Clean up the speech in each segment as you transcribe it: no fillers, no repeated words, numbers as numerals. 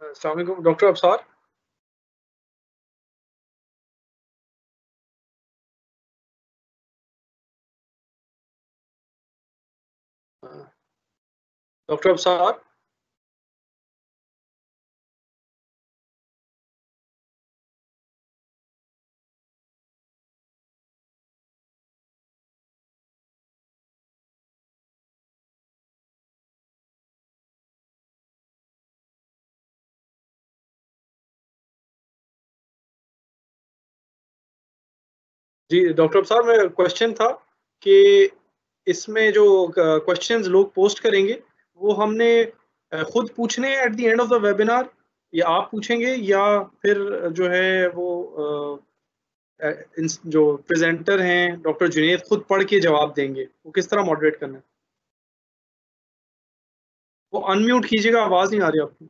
अस्सलाम वालेकुम डॉक्टर अब्सार। अ, डॉक्टर अब्सार। जी, डॉक्टर अब्सार मेरा क्वेश्चन था कि इसमें जो क्वेश्चंस लोग पोस्ट करेंगे, वो हमने खुद पूछने हैं at the end of the webinar या आप पूछेंगे या फिर जो है वो जो प्रेज़ेंटर हैं डॉक्टर जुनैद खुद पढ़ के जवाब देंगे? वो किस तरह मॉडरेट करना है? वो अनम्यूट कीजिएगा, आवाज़ नहीं आ रही आपकी।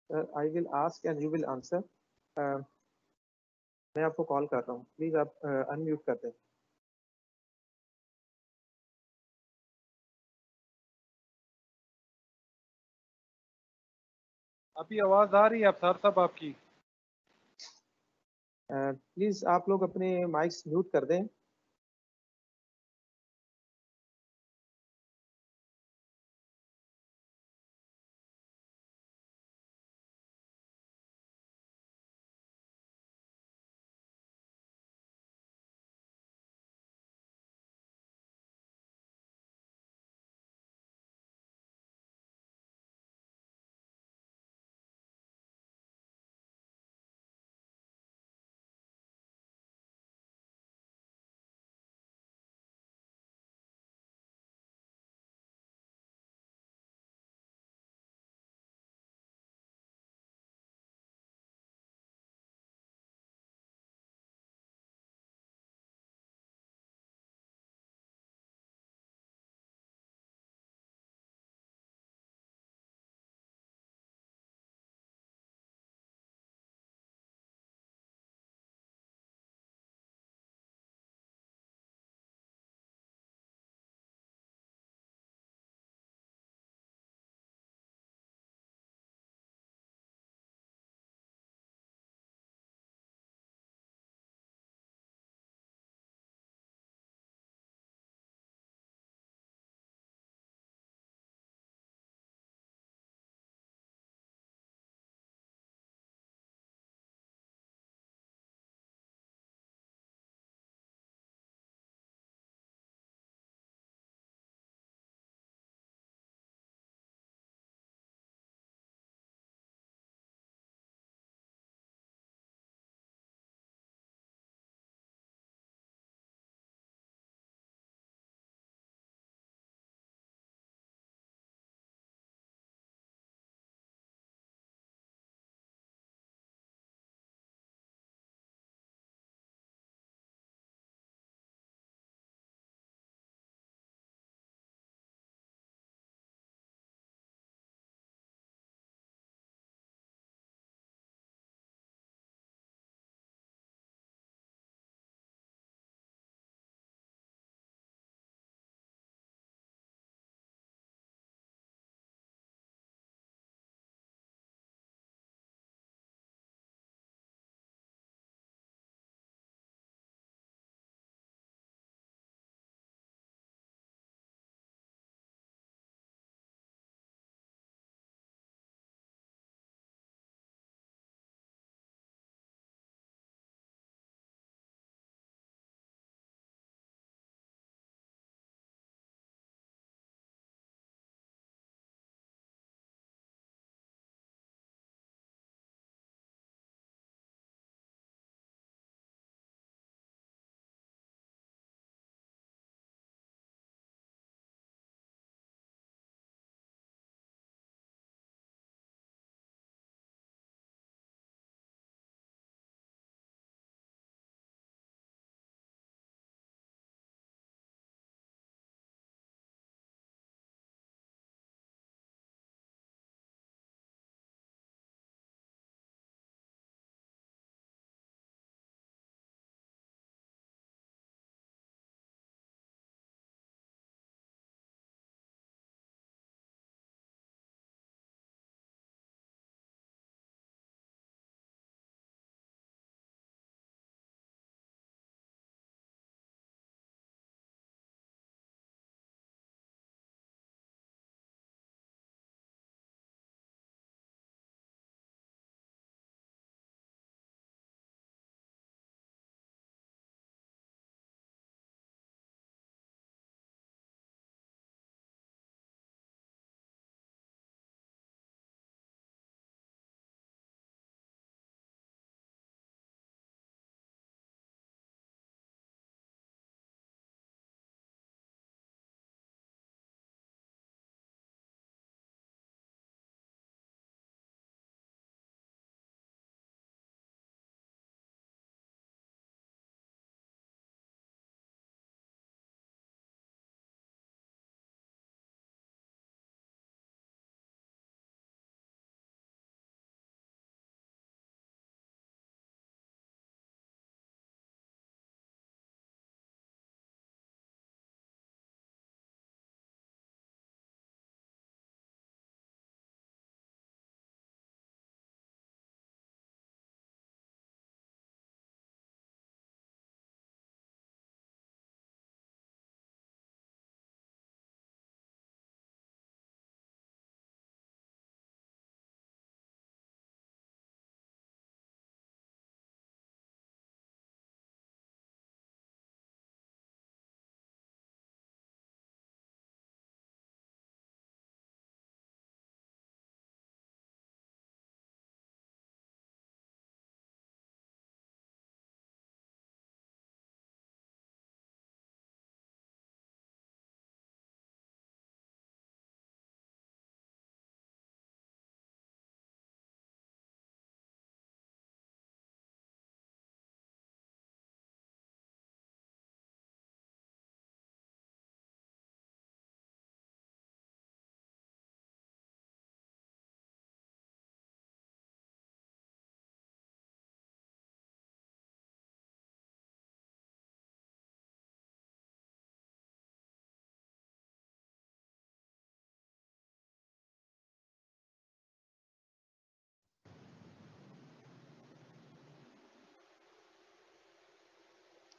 I will ask and you will answer. मैं आपको कॉल कर रहा हूँ, प्लीज आप अनम्यूट कर दें। अभी आवाज आ रही है अफ्तार साहब आपकी? प्लीज आप लोग अपने माइक्स म्यूट कर दें।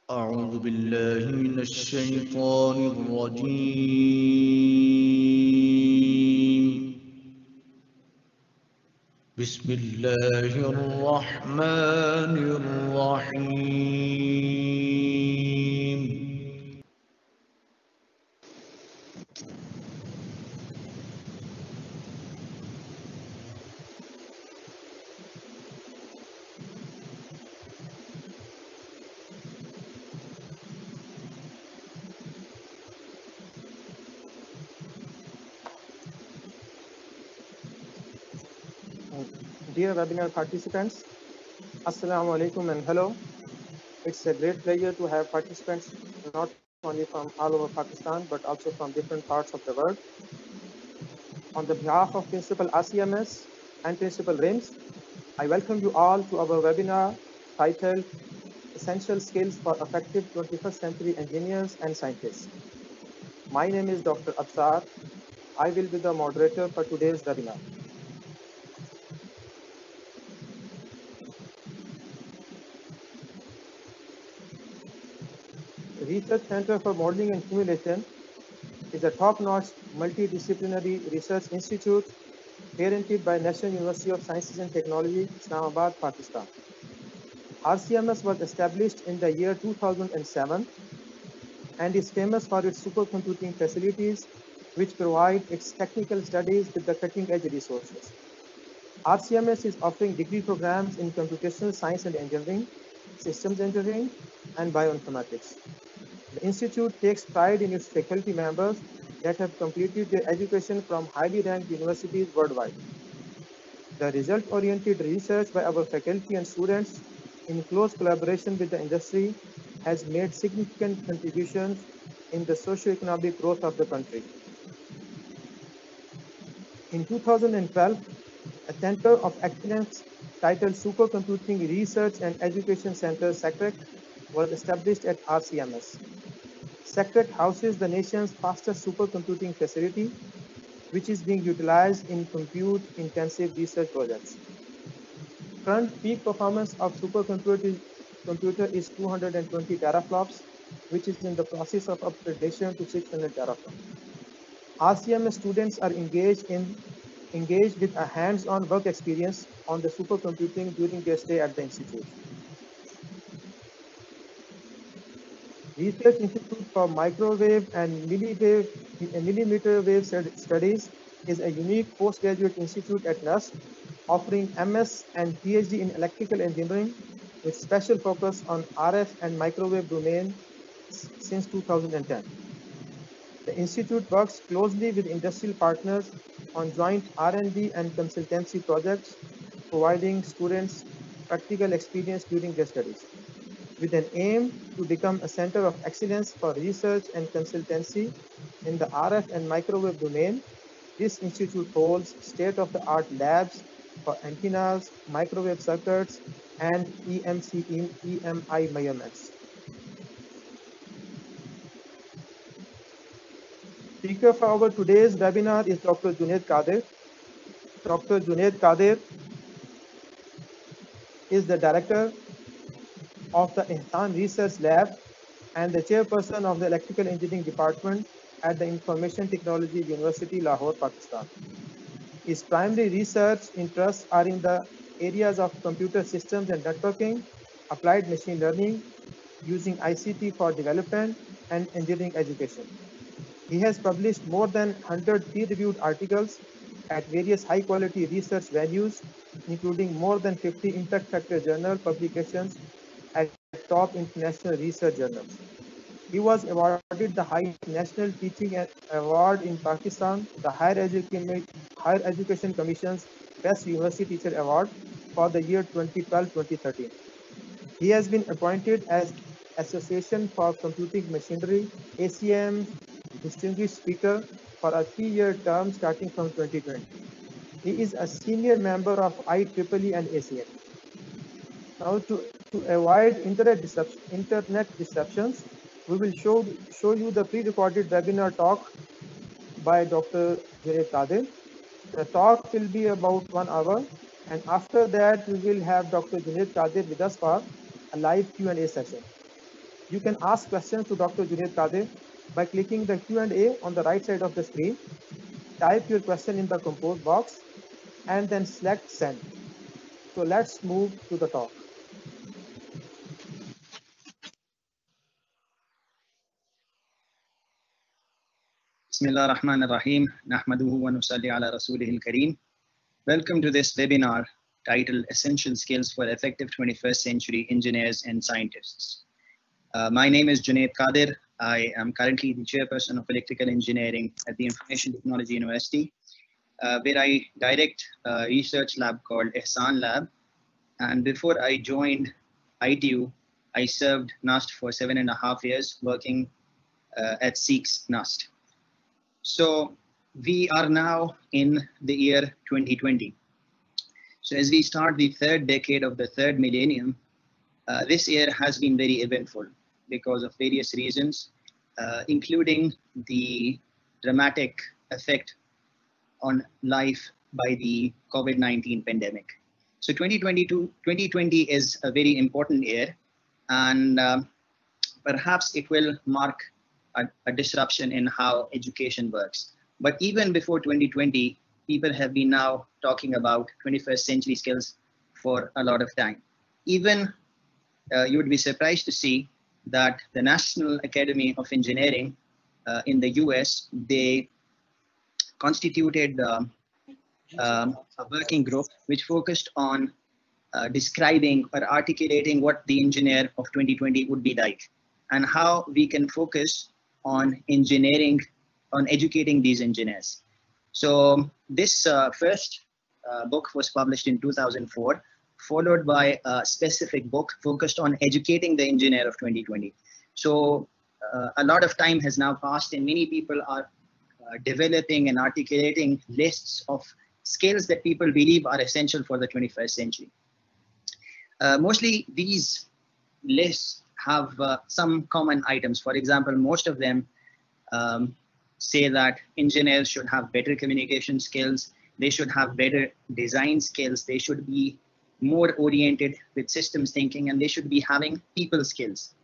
أعوذ بالله من الشيطان الرجيم. بسم الله الرحمن الرحيم. Dear webinar participants, Assalamu alaikum and hello. It's a great pleasure to have participants not only from all over Pakistan but also from different parts of the world. On the behalf of Principal RCMS and Principal RIMS, I welcome you all to our webinar titled Essential Skills for Effective 21st Century Engineers and Scientists. My name is Dr. Absar. I will be the moderator for today's webinar. Research Center for Modeling and Simulation is a top-notch multidisciplinary research institute parented by National University of Sciences and Technology, Islamabad, Pakistan. RCMS was established in the year 2007 and is famous for its supercomputing facilities, which provide its technical studies with the cutting-edge resources. RCMS is offering degree programs in computational science and engineering, systems engineering, and bioinformatics. The institute takes pride in its faculty members that have completed their education from highly ranked universities worldwide. The result-oriented research by our faculty and students in close collaboration with the industry has made significant contributions in the socio-economic growth of the country. In 2012, a Center of Excellence titled Supercomputing Research and Education Center, SECREC, was established at RCMS. SECREC houses the nation's fastest supercomputing facility, which is being utilized in compute-intensive research projects. Current peak performance of supercomputer is 220 teraflops, which is in the process of upgradation to 600 teraflops. RCMS students are engaged with a hands-on work experience on the supercomputing during their stay at the institute. Research Institute for Microwave and Millimeter Wave Studies is a unique postgraduate institute at NUST, offering MS and PhD in electrical engineering with special focus on RF and microwave domain since 2010. The institute works closely with industrial partners on joint R&D and consultancy projects, providing students practical experience during their studies. With an aim to become a center of excellence for research and consultancy in the RF and microwave domain, this institute holds state-of-the-art labs for antennas, microwave circuits, and EMI measurements. Speaker for our today's webinar is Dr. Junaid Qadir. Dr. Junaid Qadir is the director of the Ihsan Research Lab and the chairperson of the Electrical Engineering Department at the Information Technology University, Lahore, Pakistan. His primary research interests are in the areas of computer systems and networking, applied machine learning, using ICT for development, and engineering education. He has published more than 100 peer-reviewed articles at various high-quality research venues, including more than 50 impact factor journal publications at top international research journals. He was awarded the highest national teaching award in Pakistan, the Higher Education Commission's Best University Teacher Award for the year 2012-2013. He has been appointed as Association for Computing Machinery, ACM Distinguished Speaker for a 3-year term starting from 2020. He is a senior member of IEEE and ACM. Now, to avoid internet disruptions, we will show you the pre-recorded webinar talk by Dr. Junaid Qadir. The talk will be about 1 hour, and after that we will have Dr. Junaid Qadir with us for a live Q&A session. You can ask questions to Dr. Junaid Qadir by clicking the Q&A on the right side of the screen. Type your question in the compose box and then select send. So let's move to the talk. Bismillah ar-Rahman ar-Rahim. Nahmaduhu wa nusalli ala rasulihil kareem. Welcome to this webinar titled Essential Skills for Effective 21st Century Engineers and Scientists. My name is Junaid Qadir. I am currently the chairperson of electrical engineering at the Information Technology University, where I direct a research lab called Ehsan Lab. And before I joined ITU, I served NUST for 7.5 years, working at SEEK's NUST. So we are now in the year 2020. So as we start the third decade of the third millennium, this year has been very eventful because of various reasons, including the dramatic effect on life by the COVID-19 pandemic. So 2020 is a very important year, and perhaps it will mark a disruption in how education works. But even before 2020, people have been now talking about 21st century skills for a lot of time. Even you would be surprised to see that the National Academy of Engineering in the US, they constituted a working group which focused on describing or articulating what the engineer of 2020 would be like and how we can focus on engineering, on educating these engineers. So this first book was published in 2004, followed by a specific book focused on educating the engineer of 2020. So a lot of time has now passed and many people are developing and articulating lists of skills that people believe are essential for the 21st century. Mostly these lists have some common items. For example, most of them say that engineers should have better communication skills, they should have better design skills, they should be more oriented with systems thinking, and they should be having people skills,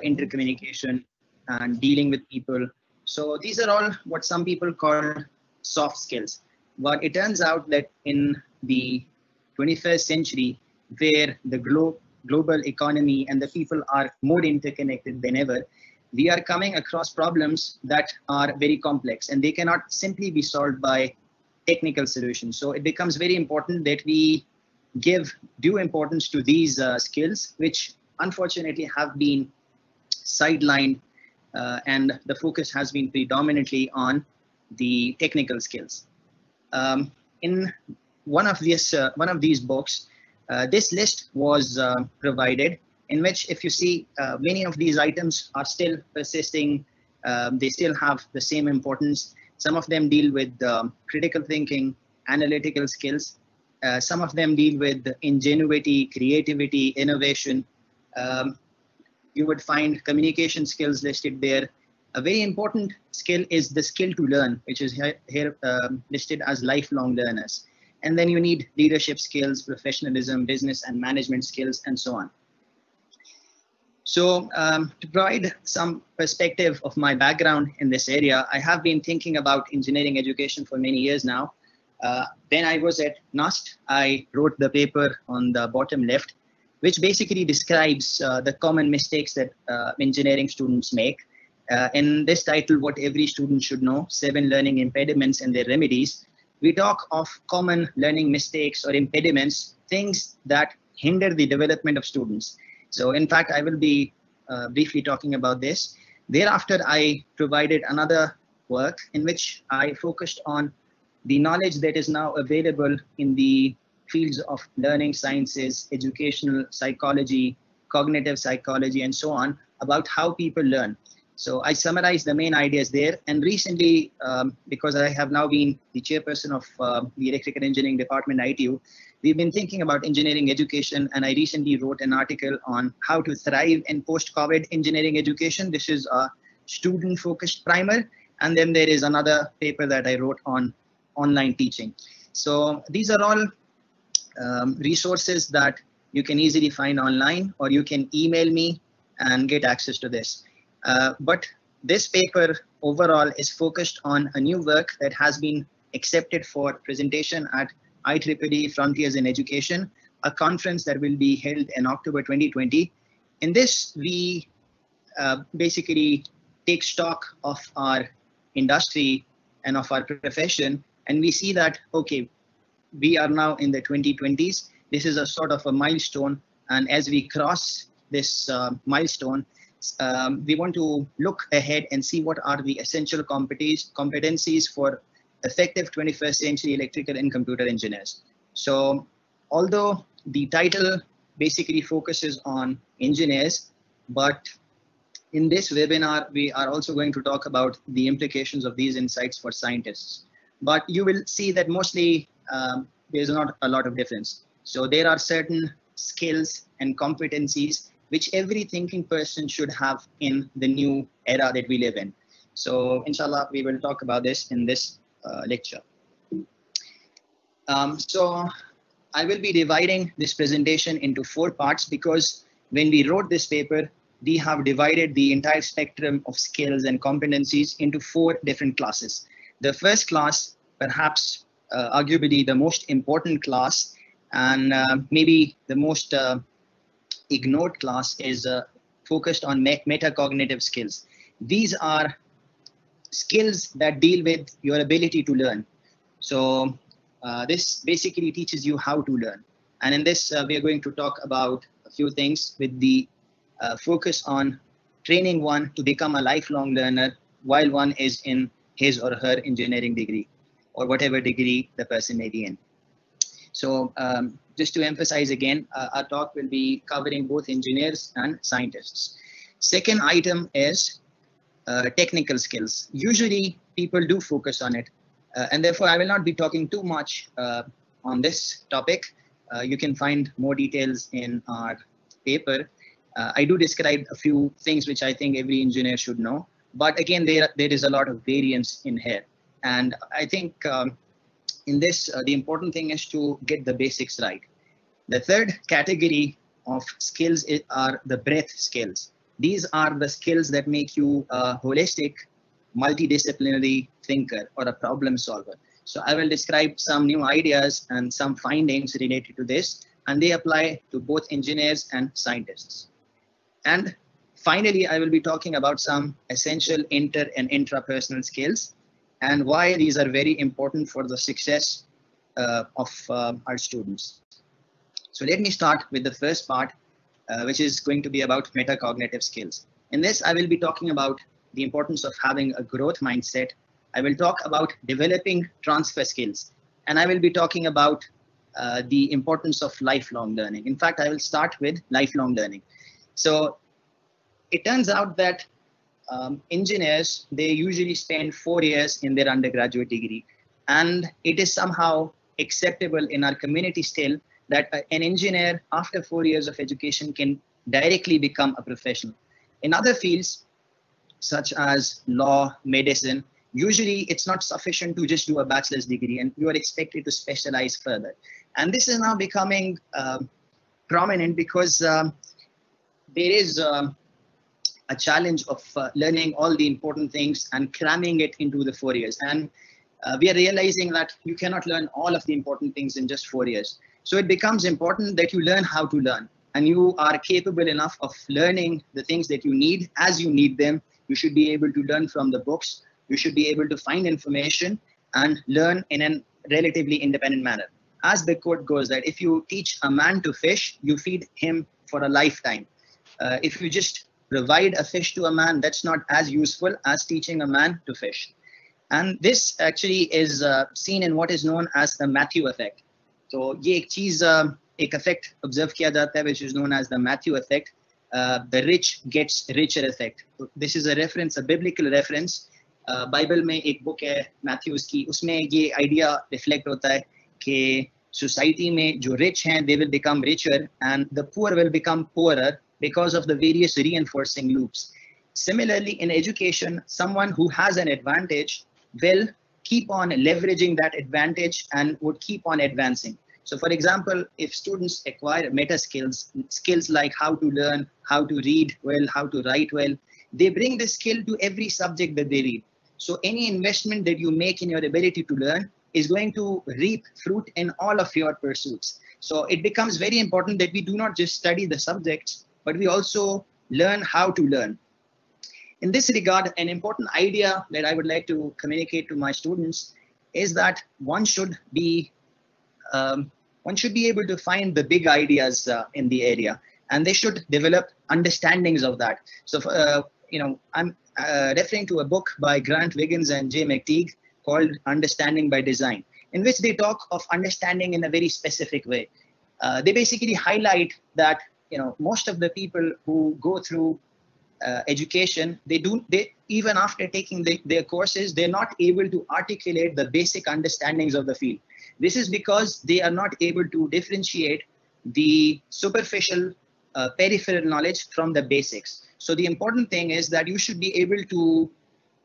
intercommunication and dealing with people. So these are all what some people call soft skills. But it turns out that in the 21st century, where the global economy and the people are more interconnected than ever, we are coming across problems that are very complex and they cannot simply be solved by technical solutions. So it becomes very important that we give due importance to these skills, which unfortunately have been sidelined, and the focus has been predominantly on the technical skills. In one of these books, this list was provided, in which if you see many of these items are still persisting, they still have the same importance. Some of them deal with critical thinking, analytical skills. Some of them deal with ingenuity, creativity, innovation. You would find communication skills listed there. A very important skill is the skill to learn, which is here listed as lifelong learners. And then you need leadership skills, professionalism, business and management skills, and so on. So to provide some perspective of my background in this area, I have been thinking about engineering education for many years now. When I was at NUST, I wrote the paper on the bottom left, which basically describes the common mistakes that engineering students make. In this title, What Every Student Should Know, 7 Learning Impediments and Their Remedies, we talk of common learning mistakes or impediments, things that hinder the development of students. So in fact, I will be briefly talking about this. Thereafter, I provided another work in which I focused on the knowledge that is now available in the fields of learning sciences, educational psychology, cognitive psychology, and so on, about how people learn. So I summarized the main ideas there. And recently, because I have now been the chairperson of the Electrical Engineering Department at ITU, we've been thinking about engineering education. And I recently wrote an article on how to thrive in post-COVID engineering education. This is a student-focused primer. And then there is another paper that I wrote on online teaching. So these are all resources that you can easily find online, or you can email me and get access to this. But this paper overall is focused on a new work that has been accepted for presentation at IEEE Frontiers in Education, a conference that will be held in October 2020. In this, we basically take stock of our industry and of our profession, and we see that, okay, we are now in the 2020s. This is a sort of a milestone, and as we cross this milestone, we want to look ahead and see what are the essential competencies for effective 21st century electrical and computer engineers. So although the title basically focuses on engineers, but in this webinar, we are also going to talk about the implications of these insights for scientists. But you will see that mostly there's not a lot of difference. So there are certain skills and competencies which every thinking person should have in the new era that we live in. So inshallah, we will talk about this in this lecture. So I will be dividing this presentation into 4 parts because when we wrote this paper, we have divided the entire spectrum of skills and competencies into 4 different classes. The first class, perhaps arguably the most important class, and maybe the most ignored class, is focused on metacognitive skills. These are skills that deal with your ability to learn. So this basically teaches you how to learn. And in this, we are going to talk about a few things with the focus on training one to become a lifelong learner while one is in his or her engineering degree or whatever degree the person may be in. So just to emphasize again, our talk will be covering both engineers and scientists. Second item is technical skills. Usually people do focus on it, and therefore I will not be talking too much on this topic. You can find more details in our paper. I do describe a few things which I think every engineer should know, but again, there is a lot of variance in here. And I think in this, the important thing is to get the basics right. The third category of skills are the breadth skills. These are the skills that make you a holistic, multidisciplinary thinker or a problem solver. So I will describe some new ideas and some findings related to this, and they apply to both engineers and scientists. And finally, I will be talking about some essential inter and intrapersonal skills and why these are very important for the success of our students. So let me start with the first part, which is going to be about metacognitive skills. In this, I will be talking about the importance of having a growth mindset. I will talk about developing transfer skills, and I will be talking about the importance of lifelong learning. In fact, I will start with lifelong learning. So it turns out that engineers, they usually spend 4 years in their undergraduate degree, and it is somehow acceptable in our community still that an engineer after 4 years of education can directly become a professional. In other fields, such as law, medicine, usually it's not sufficient to just do a bachelor's degree and you are expected to specialize further. And this is now becoming prominent because there is a challenge of learning all the important things and cramming it into the 4 years. And we are realizing that you cannot learn all of the important things in just 4 years. So it becomes important that you learn how to learn, and you are capable enough of learning the things that you need as you need them. You should be able to learn from the books. You should be able to find information and learn in a relatively independent manner. As the quote goes, that if you teach a man to fish, you feed him for a lifetime. If you just provide a fish to a man, that's not as useful as teaching a man to fish. And this actually is seen in what is known as the Matthew effect. So ये एक चीज एक effect observe किया जाता है, which is known as the Matthew effect, the rich gets richer effect. So this is a reference, a biblical reference. Bible में एक book है मैथ्यूज की, उसमें ये आइडिया रिफ्लेक्ट होता है कि सोसाइटी में जो रिच हैं they will become richer and the poor will become poorer because of the various reinforcing loops. Similarly, in education, someone who has an advantage will keep on leveraging that advantage and would keep on advancing. So for example, if students acquire meta skills like how to learn, how to read well, how to write well, they bring this skill to every subject that they read. So any investment that you make in your ability to learn is going to reap fruit in all of your pursuits. So it becomes very important that we do not just study the subjects, but we also learn how to learn. In this regard, an important idea that I would like to communicate to my students is that one should be able to find the big ideas in the area, and they should develop understandings of that. So, I'm referring to a book by Grant Wiggins and Jay McTeague called Understanding by Design, in which they talk of understanding in a very specific way. They basically highlight that most of the people who go through education, they even after taking their courses, they're not able to articulate the basic understandings of the field. This is because they are not able to differentiate the superficial peripheral knowledge from the basics. So the important thing is that you should be able to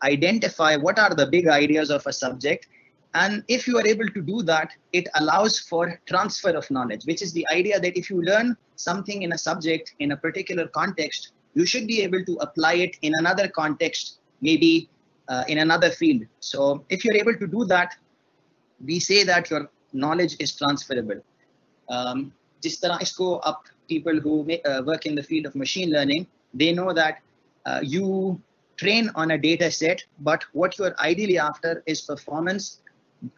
identify what are the big ideas of a subject. And if you are able to do that, it allows for transfer of knowledge, which is the idea that if you learn something in a subject in a particular context, you should be able to apply it in another context, maybe in another field. So if you're able to do that, we say that your knowledge is transferable. Jis tarah isko up people who work in the field of machine learning, they know that you train on a data set, but what you're ideally after is performance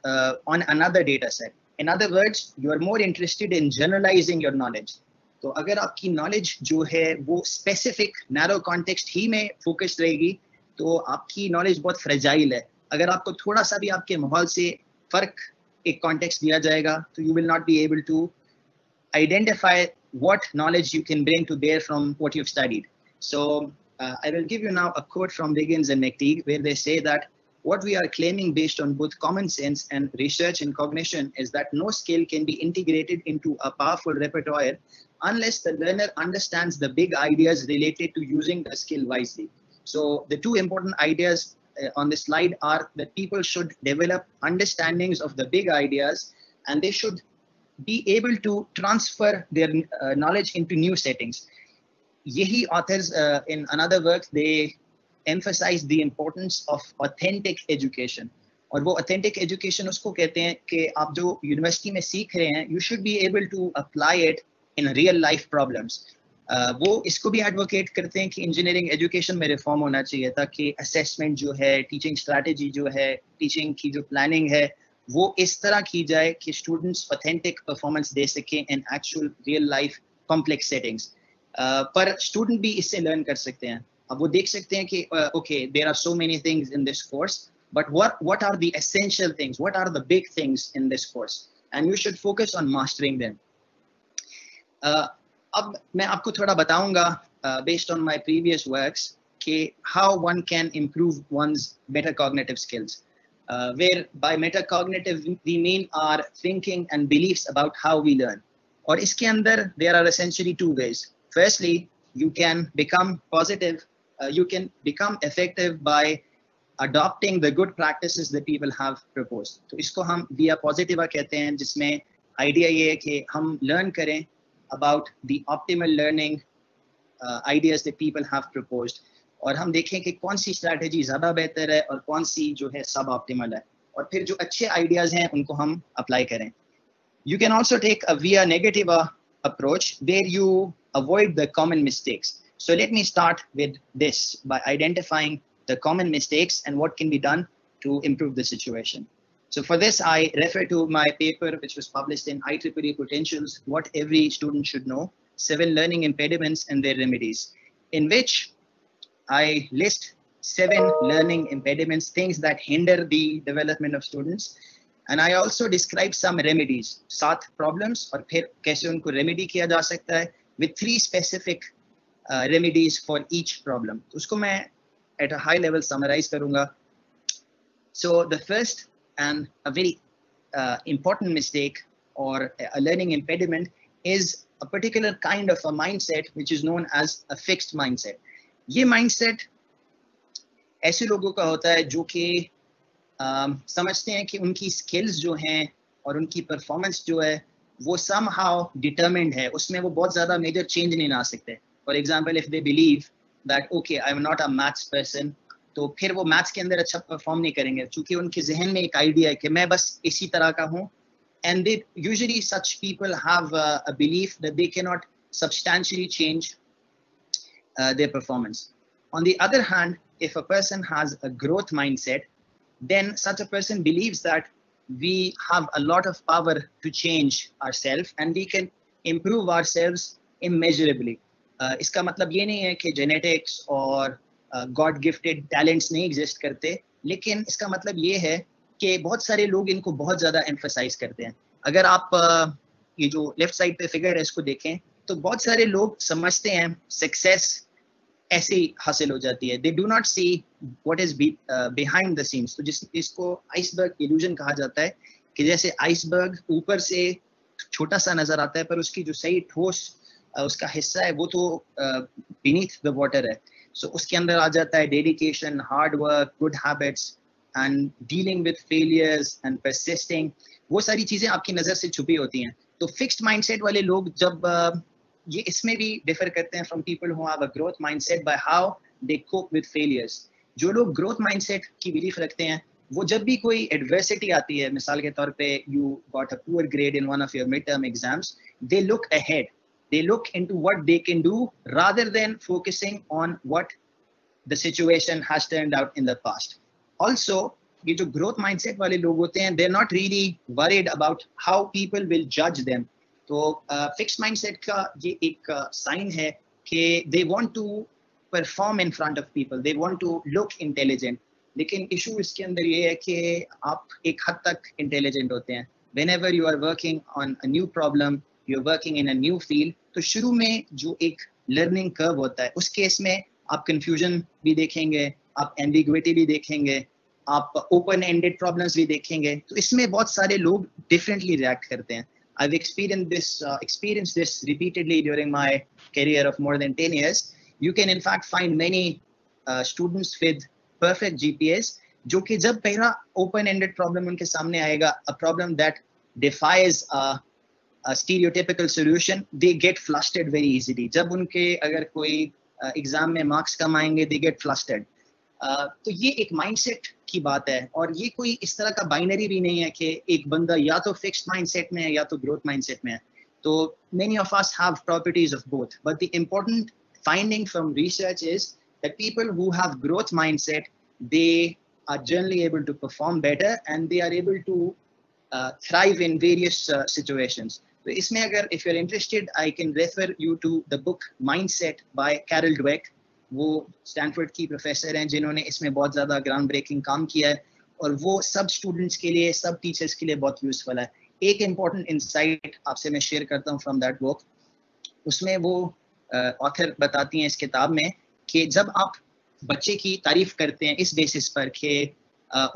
on another data set. In other words, you are more interested in generalizing your knowledge. तो अगर आपकी knowledge जो है वो specific narrow context ही में focused रहेगी, तो आपकी knowledge बहुत fragile है. अगर आपको थोड़ा सा भी आपके माहौल से फर्क एक context दिया जाएगा, तो you will not be able to identify what knowledge you can bring to bear from what you've studied. So I will give you now a quote from Wiggins and McTeague, where they say that what we are claiming based on both common sense and research and cognition is that no skill can be integrated into a powerful repertoire unless the learner understands the big ideas related to using the skill wisely. So the two important ideas on this slide are that people should develop understandings of the big ideas, and they should be able to transfer their knowledge into new settings. Yehi authors in another work, they emphasize the importance of authentic education. और वो authentic education उसको कहते हैं कि आप जो university में सीख रहे हैं, you should be able to apply it in real life problems. वो इसको भी advocate करते हैं कि engineering education में reform होना चाहिए, ताकि assessment जो है, teaching strategy जो है, teaching की जो planning है, वो इस तरह की जाए कि students authentic performance दे सकें in actual real life complex settings. पर student भी इससे learn कर सकते हैं. अब वो देख सकते हैं कि okay, there are so many things in this course, but what are the essential things? What are the big things in this course? And you should focus on mastering them. अब मैं आपको थोड़ा बताऊंगा based on my previous works कि how one can improve one's metacognitive skills. Where by metacognitive we mean our thinking and beliefs about how we learn. और इसके अंदर there are essentially two ways. Firstly, you can become positive. You can become effective by adopting the good practices that people have proposed. तो इसको हम via positiva कहते हैं, जिसमें idea ये है कि हम learn करें about the optimal learning ideas that people have proposed, और हम देखें कि कौन सी strategy ज़्यादा बेहतर है और कौन सी जो है suboptimal है, और फिर जो अच्छे ideas हैं उनको हम apply करें. You can also take a via negativa approach where you avoid the common mistakes. So let me start with this by identifying the common mistakes and what can be done to improve the situation. So for this, I refer to my paper, which was published in IEEE Potentials, What Every Student Should Know, 7 Learning Impediments and Their Remedies, in which I list 7 learning impediments, things that hinder the development of students. And I also describe some remedies, 7 problems, और फिर कैसे उनको remedy किया जा सकता है, with 3 specific remedies for each problem. उसको मैं at a high level summarize करूँगा. So the first and a very important mistake or a learning impediment is a particular kind of a mindset which is known as a fixed mindset. ये mindset ऐसे लोगों का होता है जो कि समझते हैं कि उनकी skills जो हैं और उनकी performance जो है वो somehow determined है, उसमें वो बहुत ज़्यादा major change नहीं ला सकते. For example, if they believe that okay, I'm not a maths person, तो फिर वो मैथ्स के अंदर अच्छा परफॉर्म नहीं करेंगे, क्योंकि उनके जहन में एक आइडिया है कि मैं बस इसी तरह का हूँ. And they usually such people have a belief that they cannot substantially change their performance. On the other hand, if a person has a growth mindset, then such a person believes that we have a lot of power to change ourselves and we can improve ourselves immeasurably. इसका मतलब ये नहीं है कि genetics और God gifted talents नहीं exist करते, लेकिन इसका मतलब ये है कि बहुत सारे लोग इनको बहुत ज़्यादा emphasize करते हैं. अगर आप ये जो लेफ्ट साइड पे फिगर है इसको देखें, तो बहुत सारे लोग समझते हैं सक्सेस ऐसे ही हासिल हो जाती है. दे do not see what is behind the scenes. तो इसको आइसबर्ग इल्यूजन कहा जाता है, कि जैसे आइसबर्ग ऊपर से छोटा सा नजर आता है, पर उसकी जो सही ठोस उसका हिस्सा है वो तो बीनीथ द वाटर है. सो उसके अंदर आ जाता है dedication, hard work, good habits and dealing with failures and persisting. वो सारी चीजें आपकी नजर से छुपी होती हैं. तो फिक्स्ड माइंडसेट वाले लोग जब ये इसमें भी डिफर करते हैं from people who have a growth mindset by how they cope with failures. जो लोग ग्रोथ माइंडसेट की बिलीफ रखते हैं, वो जब भी कोई एडवर्सिटी आती है, मिसाल के तौर पे you got a poor grade in one of your mid term exams, they look ahead, they look into what they can do rather than focusing on what the situation has turned out in the past. Also ये जो growth mindset वाले लोग होते हैं, they are not really worried about how people will जज them. तो fixed mindset का ये एक साइन है कि they want to perform in front of people, they want to look intelligent. लेकिन इशू इसके अंदर ये है कि आप एक हद तक इंटेलिजेंट होते हैं. Whenever you are working on a new problem, you are working in a new field, तो शुरू में जो एक लर्निंग कर्व होता है, उस केस में आप कंफ्यूजन भी देखेंगे, आप एम्बिग्विटी भी देखेंगे, आप ओपन एंडेड प्रॉब्लम्स भी देखेंगे. तो इसमें बहुत सारे लोग डिफरेंटली रिएक्ट करते हैं. I've experienced this repeatedly during my career of more than 10 years. You can in fact find many students with perfect GPAs, जो कि जब पहला open-ended problem उनके सामने आएगा, a problem that defies a stereotypical solution, they get flustered very easily. जब उनके अगर कोई एग्जाम में मार्क्स कम आएंगे, they get flustered. तो ये एक माइंडसेट की बात है, और ये कोई इस तरह का बाइनरी भी नहीं है कि एक बंदा या तो फिक्स्ड माइंडसेट में है या तो ग्रोथ माइंडसेट में है. तो many of us have properties of both, but the important finding from research is that people who have growth mindset, they are generally able to perform better and they are able to thrive in various situations. तो इसमें अगर if you are interested, I can refer you to the book Mindset by Carol Dweck. वो Stanford की professor हैं जिन्होंने इसमें बहुत ज़्यादा ग्राउंड ब्रेकिंग काम किया है, और वो सब स्टूडेंट्स के लिए, सब टीचर्स के लिए बहुत यूजफुल है. एक इम्पॉर्टेंट इंसाइट आपसे मैं शेयर करता हूँ फ्रॉम दैट बुक. उसमें वो ऑथर बताती हैं इस किताब में कि जब आप बच्चे की तारीफ करते हैं इस बेसिस पर कि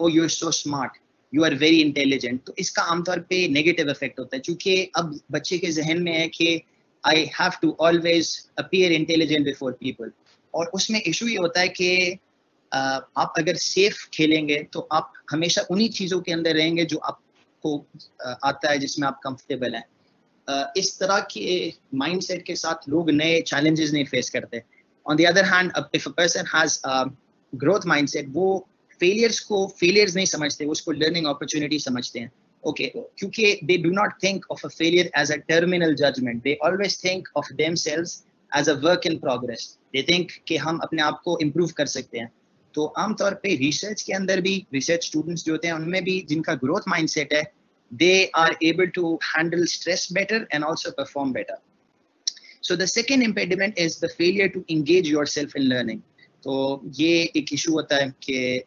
oh you are so smart, you are very intelligent, तो इसका आमतौर पे नेगेटिव इफेक्ट होता है, क्योंकि अब बच्चे के जहन में है कि I have to always appear intelligent before people. और उसमें इशू ये होता है कि आप अगर सेफ खेलेंगे तो आप हमेशा उन्हीं चीज़ों के अंदर रहेंगे जो आपको आता है, जिसमें आप कंफर्टेबल हैं. इस तरह के माइंडसेट के साथ लोग नए चैलेंजेस नहीं फेस करते. On the other hand, if a person has growth mindset, वो फेलियर्स को फेलियर्स नहीं समझते, उसको लर्निंग अपॉर्चुनिटी समझते हैं. ओके, क्योंकि they do not think of a failure as a terminal judgement, they always think of themselves as a work in progress. They think कि हम अपने आप को इम्प्रूव कर सकते हैं. तो आमतौर पे रिसर्च के अंदर भी, रिसर्च स्टूडेंट्स जो होते हैं उनमें भी जिनका ग्रोथ माइंडसेट है, they are able to handle stress better and also perform better. So the second impediment is the failure to engage yourself in learning. तो ये एक इशू होता है कि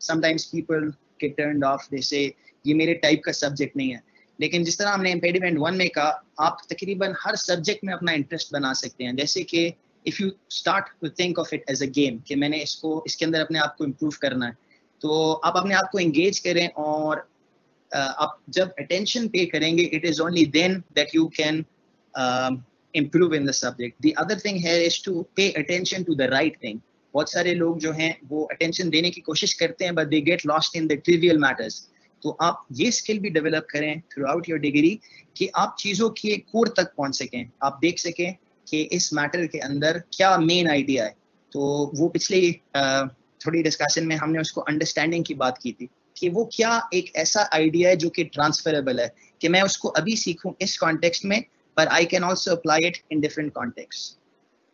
sometimes people get turned off, they say ये मेरे type का subject नहीं है. लेकिन जिस तरह हमने इम्पेडिमेंट 1 में कहा, आप तकरीबन हर सब्जेक्ट में अपना इंटरेस्ट बना सकते हैं. जैसे कि if you start to think of it as a game कि मैंने इसके अंदर अपने आप को इम्प्रूव करना है, तो आप अपने आप को एंगेज करें, और आप जब अटेंशन पे करेंगे, it is only then that you can improve in the subject. The other thing है is to pay attention to the right thing. बहुत सारे लोग जो हैं वो अटेंशन देने की कोशिश करते हैं, but they get lost in the trivial matters. तो आप ये स्किल भी डेवलप करें थ्रू आउट योर डिग्री कि आप चीज़ों के कोर तक पहुंच सकें, आप देख सकें कि इस मैटर के अंदर क्या मेन आइडिया है। तो वो पिछले थोड़ी डिस्कशन में हमने उसको अंडरस्टैंडिंग की बात की थी कि वो क्या एक ऐसा आइडिया है जो कि ट्रांसफरेबल है, कि मैं उसको अभी सीखूं इस कॉन्टेक्स्ट में, but I can also apply it in different contexts.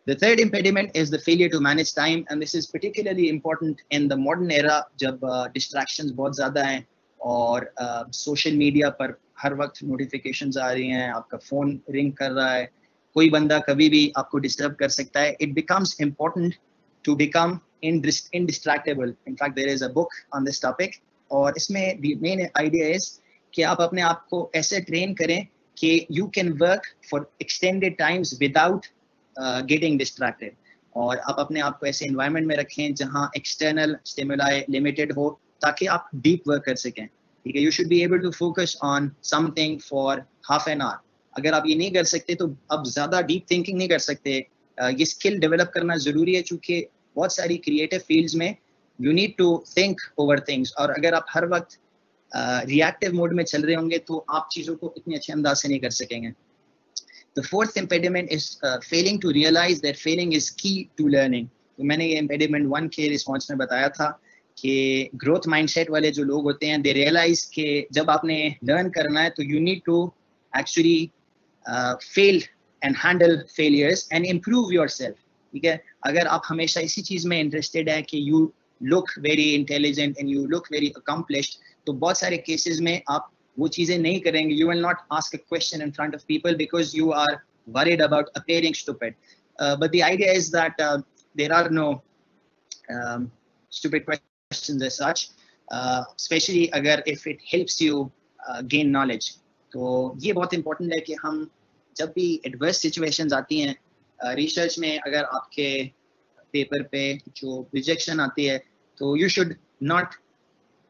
The third impediment is the failure to manage time, and this is particularly important in the modern era जब distractions बहुत ज़्यादा हैं और social media पर हर वक्त notifications आ रही हैं, आपका phone ring कर रहा है, कोई बंदा कभी भी आपको disturb कर सकता है. It becomes important to become indistractable. In fact, there is a book on this topic, और इसमें the main idea is कि आप अपने आप को ऐसे train करें कि you can work for extended times without getting distracted, और आप अपने आप को ऐसे environment में रखें जहां external stimuli limited हो ताकि आप deep work कर सकें. ठीक है, you should be able to focus on something for half an hour. अगर आप ये नहीं कर सकते तो आप ज़्यादा deep thinking नहीं कर सकते. ये skill develop करना ज़रूरी है क्योंकि बहुत सारी creative fields में you need to think over things, और अगर आप हर वक्त रिएक्टिव मोड में चल रहे होंगे तो आप चीज़ों को इतने अच्छे अंदाज से नहीं कर सकेंगे. The fourth impediment is failing to realize that failing is key to learning. तो मैंने ये impediment 1 के रिस्पॉन्स में बताया था कि ग्रोथ माइंडसेट वाले जो लोग होते हैं, they realize कि जब आपने लर्न करना है तो you need to actually fail and handle failures and improve yourself. ठीक है, अगर आप हमेशा इसी चीज़ में इंटरेस्टेड है कि you look very intelligent and you look very accomplished, तो बहुत सारे केसेस में आप वो चीज़ें नहीं करेंगे. You will not ask a question in front of people because you are worried about appearing stupid. But the idea is that there are no stupid questions as such, especially अगर if it helps you gain knowledge. तो ये बहुत important है कि हम जब भी adverse situations आती हैं, research में अगर आपके पेपर पे जो rejection आती है, तो you should not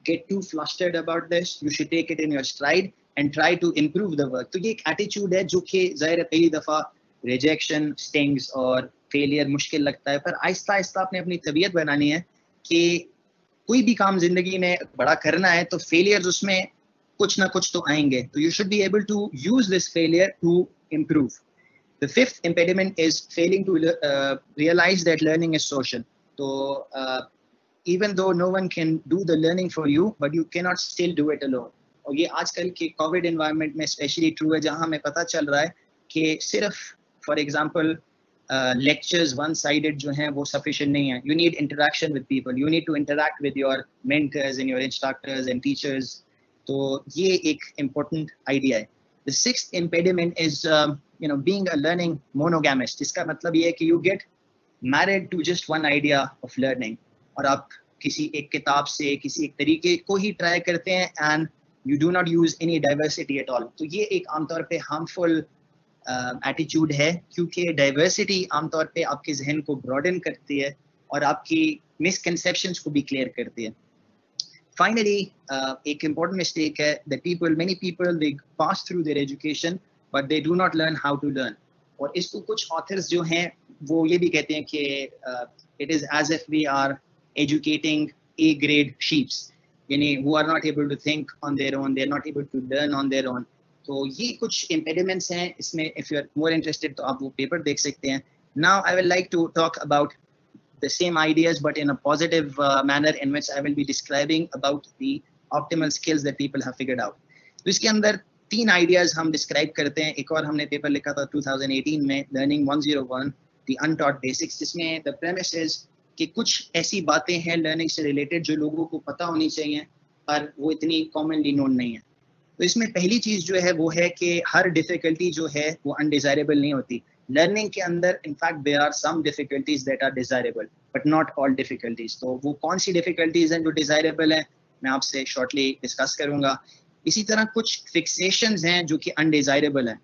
get too flustered about this. You should take it in your stride and try to improve the work. तो ये एक attitude है जो कि ज़ाहिर है पहली दफ़ा rejection stings और failure मुश्किल लगता है, पर आहिस्ता आहिस्ता आपने अपनी तबीयत बनानी है कि कोई भी काम ज़िंदगी में बड़ा करना है तो failures उसमें कुछ ना कुछ तो आएंगे. तो you should be able to use this failure to improve. The fifth impediment is failing to realize that learning is social. तो even though no one can do the learning for you, but you cannot still do it alone. और ये आजकल के COVID environment में specially true है, जहां हमें पता चल रहा है कि सिर्फ for example lectures one sided जो हैं वो सफिशिएंट नहीं है. You need interaction with people, you need to interact with your mentors and your instructors and teachers. तो ये एक इम्पोर्टेंट आइडिया है. The sixth impediment is being a learning monogamist. इसका मतलब ये है कि you get married to just one idea of learning, और आप किसी एक किताब से किसी एक तरीके को ही ट्राई करते हैं and you do not use any diversity at all. तो ये एक आमतौर पे हार्मफुल एटीट्यूड है क्योंकि डाइवर्सिटी आमतौर पे आपके जहन को ब्रॉडन करती है और आपकी मिसकंसेप्शंस को भी क्लियर करती है. फाइनली एक इम्पॉर्टेंट मिस्टेक है that many people they pass through their education but they do not learn how to learn. और इसको कुछ ऑथर्स जो हैं वो ये भी कहते हैं कि it is as if we are educating A-grade sheeps, यानी who are not able to think on their own, they are not able to learn on their own. तो ये कुछ impediments हैं इसमें. if you are more interested तो आप वो paper देख सकते हैं. Now I will like to talk about the same ideas but in a positive manner in which I will be describing about the optimal skills that people have figured out. तो इसके अंदर 3 ideas हम describe करते हैं. एक और हमने paper लिखा था 2018 में, Learning 101, The Untaught Basics, जिसमें the premise is कि कुछ ऐसी बातें हैं लर्निंग से रिलेटेड जो लोगों को पता होनी चाहिए पर वो इतनी कॉमनली नोन नहीं है. तो इसमें पहली चीज़ जो है वो है कि हर डिफ़िकल्टी जो है वो अनडिज़ायरेबल नहीं होती. लर्निंग के अंदर in fact there are some difficulties that are desirable but not all difficulties. तो वो कौन सी डिफ़िकल्टीज हैं जो डिज़ायरेबल हैं मैं आपसे शॉर्टली डिस्कस करूँगा. इसी तरह कुछ फिक्सेशंस हैं जो कि अनडिज़ायरेबल हैं.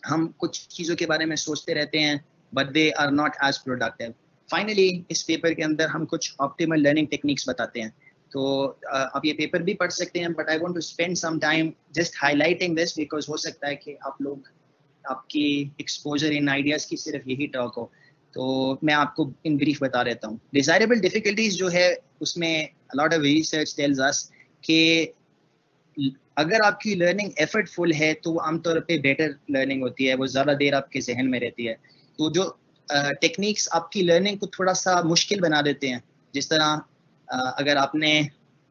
हम कुछ चीज़ों के बारे में सोचते रहते हैं but they are not as productive. Finally इस पेपर के अंदर हम कुछ ऑप्टिमल लर्निंग टेक्निक्स बताते हैं. तो आप ये पेपर भी पढ़ सकते हैं but I want to spend some time just highlighting this because हो सकता है कि आप लोग आपकी एक्सपोजर इन आइडियाज़ की सिर्फ यही टॉक हो. तो मैं आपको इन ब्रीफ बता रहता हूँ. डिज़ायरेबल डिफ़िकल्टीज जो है उसमें अ lot of research tells us कि अगर आपकी लर्निंग एफर्टफुल है तो आमतौर पे बेटर लर्निंग होती है, वो ज़्यादा देर आपके जहन में रहती है। तो जो टेक्निक्स आपकी लर्निंग को थोड़ा सा मुश्किल बना देते हैं, जिस तरह अगर आपने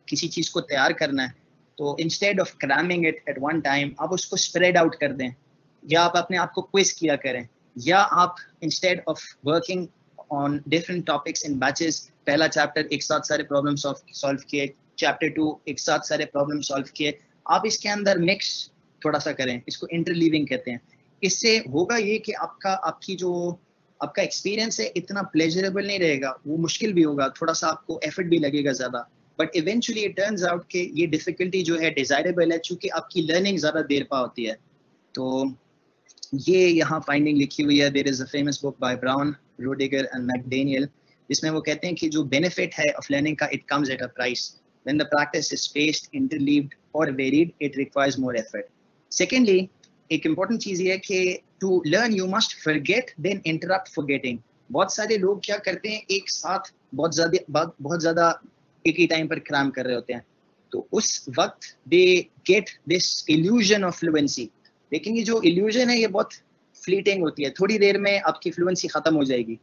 किसी चीज़ को तैयार करना है तो instead of cramming it at one time आप उसको स्प्रेड आउट कर दें, या आप अपने आप को क्विज किया करें, या आप instead of working on different topics in batches, पहला चैप्टर एक साथ सारे प्रॉब्लम सॉल्व किए, चैप्टर 2 एक साथ सारे प्रॉब्लम सॉल्व किए, आप इसके अंदर मिक्स थोड़ा सा करें, इसको इंटरलीविंग कहते हैं। इससे होगा ये कि आपका एक्सपीरियंस है इतना प्लेजरेबल नहीं रहेगा, वो मुश्किल भी होगा, थोड़ा सा आपको एफर्ट भी लगेगा ज़्यादा, but eventually it turns out कि ये डिफिकल्टी जो है डिजायरेबल है, चूँकि आपकी लर्निंग ज़्यादा देर पा होती है। तो ये यहाँ फाइंडिंग लिखी हुई है, there is a famous book by Brown, Roediger and McDaniel, जिसमें वो कहते हैं कि जो बेनिफिट है ऑफ लर्निंग का, it comes at a price. When the practice is spaced, interleaved or varied, it requires more effort. Secondly, एक important चीज़ ये है कि to learn you must forget then interrupt forgetting. बहुत सारे लोग क्या करते हैं, एक साथ बहुत ज़्यादा एक ही टाइम पर क्रैम कर रहे होते हैं, तो उस वक्त they get this illusion of fluency. लेकिन ये जो illusion है ये बहुत fleeting होती है, थोड़ी देर में आपकी fluency ख़त्म हो जाएगी।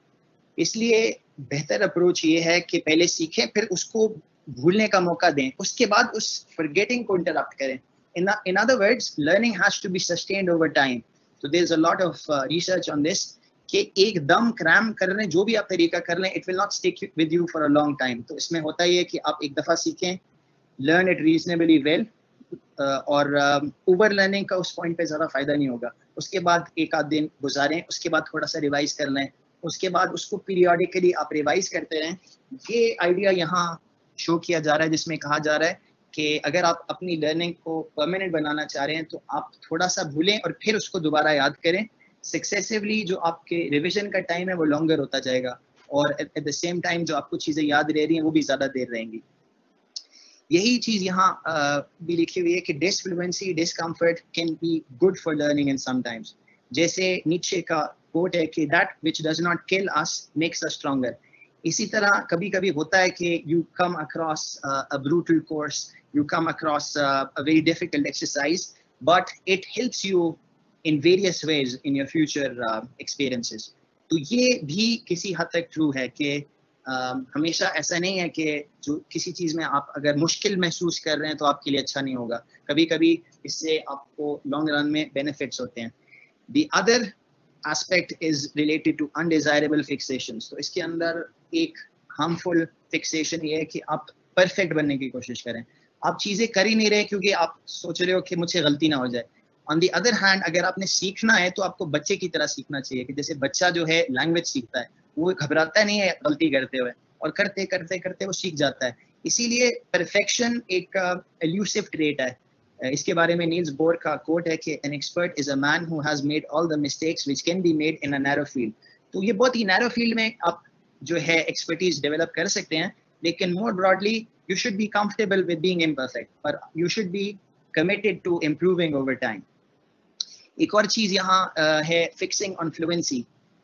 इसलिए बेहतर अप्रोच ये है कि पहले सीखें, फिर उसको भूलने का मौका दें, उसके बाद उस forgetting को इंटरप्ट करें। In other words, learning has to be sustained over time. So there's a lot of research on this कि एकदम क्रैम करने जो भी आप तरीका कर लें, it will not stick with you for a long time. तो इसमें होता ही है कि आप एक दफ़ा सीखें, learn it reasonably well, और ओवर लर्निंग का उस पॉइंट पे ज़्यादा फ़ायदा नहीं होगा। उसके बाद एक आध दिन गुजारें, उसके बाद थोड़ा सा रिवाइज कर लें, उसके बाद उसको पीरियडिकली आप रिवाइज करते रहें। ये आइडिया यहाँ शो किया जा रहा है, जिसमें कहा जा रहा है कि अगर आप अपनी लर्निंग को परमानेंट बनाना चाह रहे हैं तो आप थोड़ा सा भूलें और फिर उसको दोबारा याद करें। सक्सेसिवली जो आपके रिविजन का टाइम है वो लॉन्गर होता जाएगा, और एट द सेम टाइम जो आपको चीज़ें याद रह रही हैं वो भी ज़्यादा देर रहेंगी। यही चीज़ यहाँ भी लिखी हुई है कि disfluency, discomfort can be good for learning in sometimes. जैसे नीचे का कोट है कि that which does not kill us makes us stronger. इसी तरह कभी कभी होता है कि you come across a brutal course, you come across a very difficult exercise, but it helps you in various ways in your future experiences. तो ये भी किसी हद तक ट्रू है कि हमेशा ऐसा नहीं है कि जो किसी चीज़ में आप अगर मुश्किल महसूस कर रहे हैं तो आपके लिए अच्छा नहीं होगा, कभी कभी इससे आपको लॉन्ग रन में बेनिफिट्स होते हैं। The other aspect is related to undesirable fixations. तो इसके अंदर एक harmful fixation ये है कि आप परफेक्ट बनने की कोशिश करें, आप चीज़ें कर ही नहीं रहे क्योंकि आप सोच रहे हो कि मुझसे गलती ना हो जाए। ऑन दी अदर हैंड अगर आपने सीखना है तो आपको बच्चे की तरह सीखना चाहिए, कि जैसे बच्चा जो है लैंग्वेज सीखता है, वो घबराता नहीं है गलती करते हुए, और करते करते करते वो सीख जाता है। इसीलिए परफेक्शन एक एल्यूसिव ट्रेट है। इसके बारे में नील्स बोर का कोट है कि an expert is a man who has made all the mistakes which can be made in a narrow field. तो ये बहुत ही नैरो फील्ड में आप जो है एक्सपर्टीज डेवलप कर सकते हैं, लेकिन मोर broadly you should be comfortable with being imperfect, but you should be committed to improving over time. एक और चीज़ यहाँ है fixing on fluency,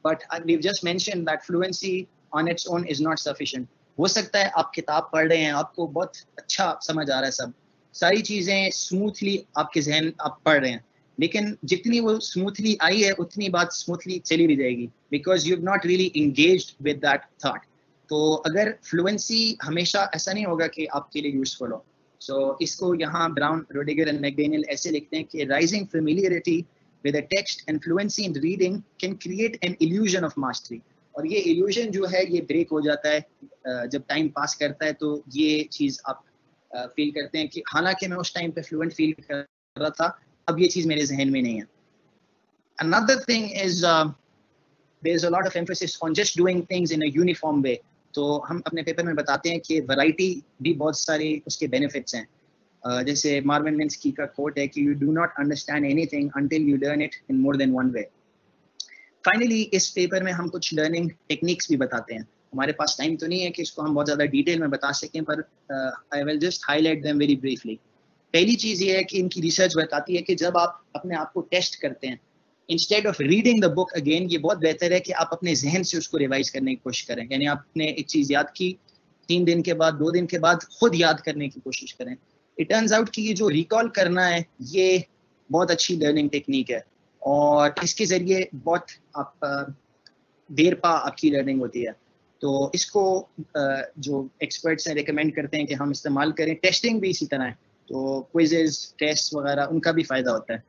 but we've just mentioned that fluency on its own is not sufficient. हो सकता है आप किताब पढ़ रहे हैं, आपको बहुत अच्छा समझ आ रहा है, सब सारी चीज़ें स्मूथली आपके जहन आप पढ़ रहे हैं, लेकिन जितनी वो स्मूथली आई है उतनी बात स्मूथली चली भी जाएगी, because you've not really engaged with that thought. तो अगर फ्लुएंसी हमेशा ऐसा नहीं होगा कि आपके लिए यूजफुल हो। सो इसको यहाँ ब्राउन, रोडिगर एंड मैकडैनियल ऐसे लिखते हैं कि rising familiarity with a text and fluency in reading can create an illusion of mastery. और ये इल्यूजन जो है ये ब्रेक हो जाता है जब टाइम पास करता है, तो ये चीज़ आप फील करते हैं कि हालांकि मैं उस टाइम पे फ्लुएंट फील कर रहा था, अब ये चीज़ मेरे जहन में नहीं है। Another thing is there's a lot of emphasis on just doing things in a uniform way. तो हम अपने पेपर में बताते हैं कि वैरायटी भी बहुत सारे उसके बेनिफिट्स हैं। जैसे मार्विन मिन्स्की का कोट है कि you do not understand anything until you learn it in more than one way. Finally इस पेपर में हम कुछ लर्निंग टेक्निक्स भी बताते हैं। हमारे पास टाइम तो नहीं है कि इसको हम बहुत ज़्यादा डिटेल में बता सकें, पर आई will just highlight them very briefly. पहली चीज़ ये है कि इनकी रिसर्च बताती है कि जब आप अपने आप को टेस्ट करते हैं, instead of reading the book again, ये बहुत बेहतर है कि आप अपने जहन से उसको रिवाइज करने की कोशिश करें। यानी आपने एक चीज़ याद की, 3 दिन के बाद, 2 दिन के बाद खुद याद करने की कोशिश करें। इट टर्न्स आउट कि ये जो रिकॉल करना है ये बहुत अच्छी लर्निंग टेक्निक है और इसके ज़रिए बहुत आप देर पा आपकी लर्निंग होती है। तो इसको जो एक्सपर्ट्स हैं रिकमेंड करते हैं कि हम इस्तेमाल करें। टेस्टिंग भी इसी तरह है, तो क्विजेज टेस्ट वगैरह उनका भी फ़ायदा होता है।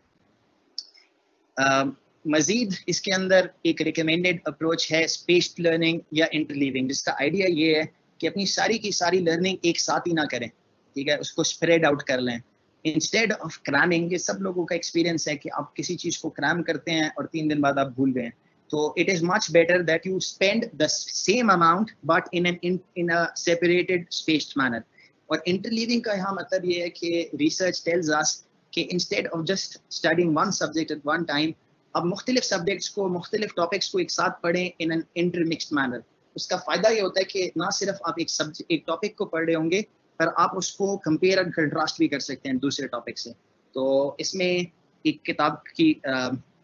मज़ीद इसके अंदर एक रिकमेंडेड अप्रोच है स्पेस्ड लर्निंग या इंटरलीविंग, जिसका आइडिया ये है कि अपनी सारी की सारी लर्निंग एक साथ ही ना करें, ठीक है, उसको स्प्रेड आउट कर लें इंस्टेड ऑफ क्रैमिंग। ये सब लोगों का एक्सपीरियंस है कि आप किसी चीज़ को क्रैम करते हैं और 3 दिन बाद आप भूल गए। तो it is much better that you spend the same amount but in a separated spaced manner. और इंटरलीविंग का यहाँ मतलब ये है कि रिसर्च टेल्स अस कि instead of just studying one subject at one time, अब मुख्तलिफ सब्जेक्ट्स को, मुख्तलिफ टॉपिक्स को एक साथ पढ़ें इन एन इंटरमिक्स्ड मैनर। उसका फ़ायदा ये होता है कि ना सिर्फ आप एक टॉपिक को पढ़ रहे होंगे, पर आप उसको कंपेयर एंड कंट्रास्ट भी कर सकते हैं दूसरे टॉपिक से। तो इसमें एक किताब की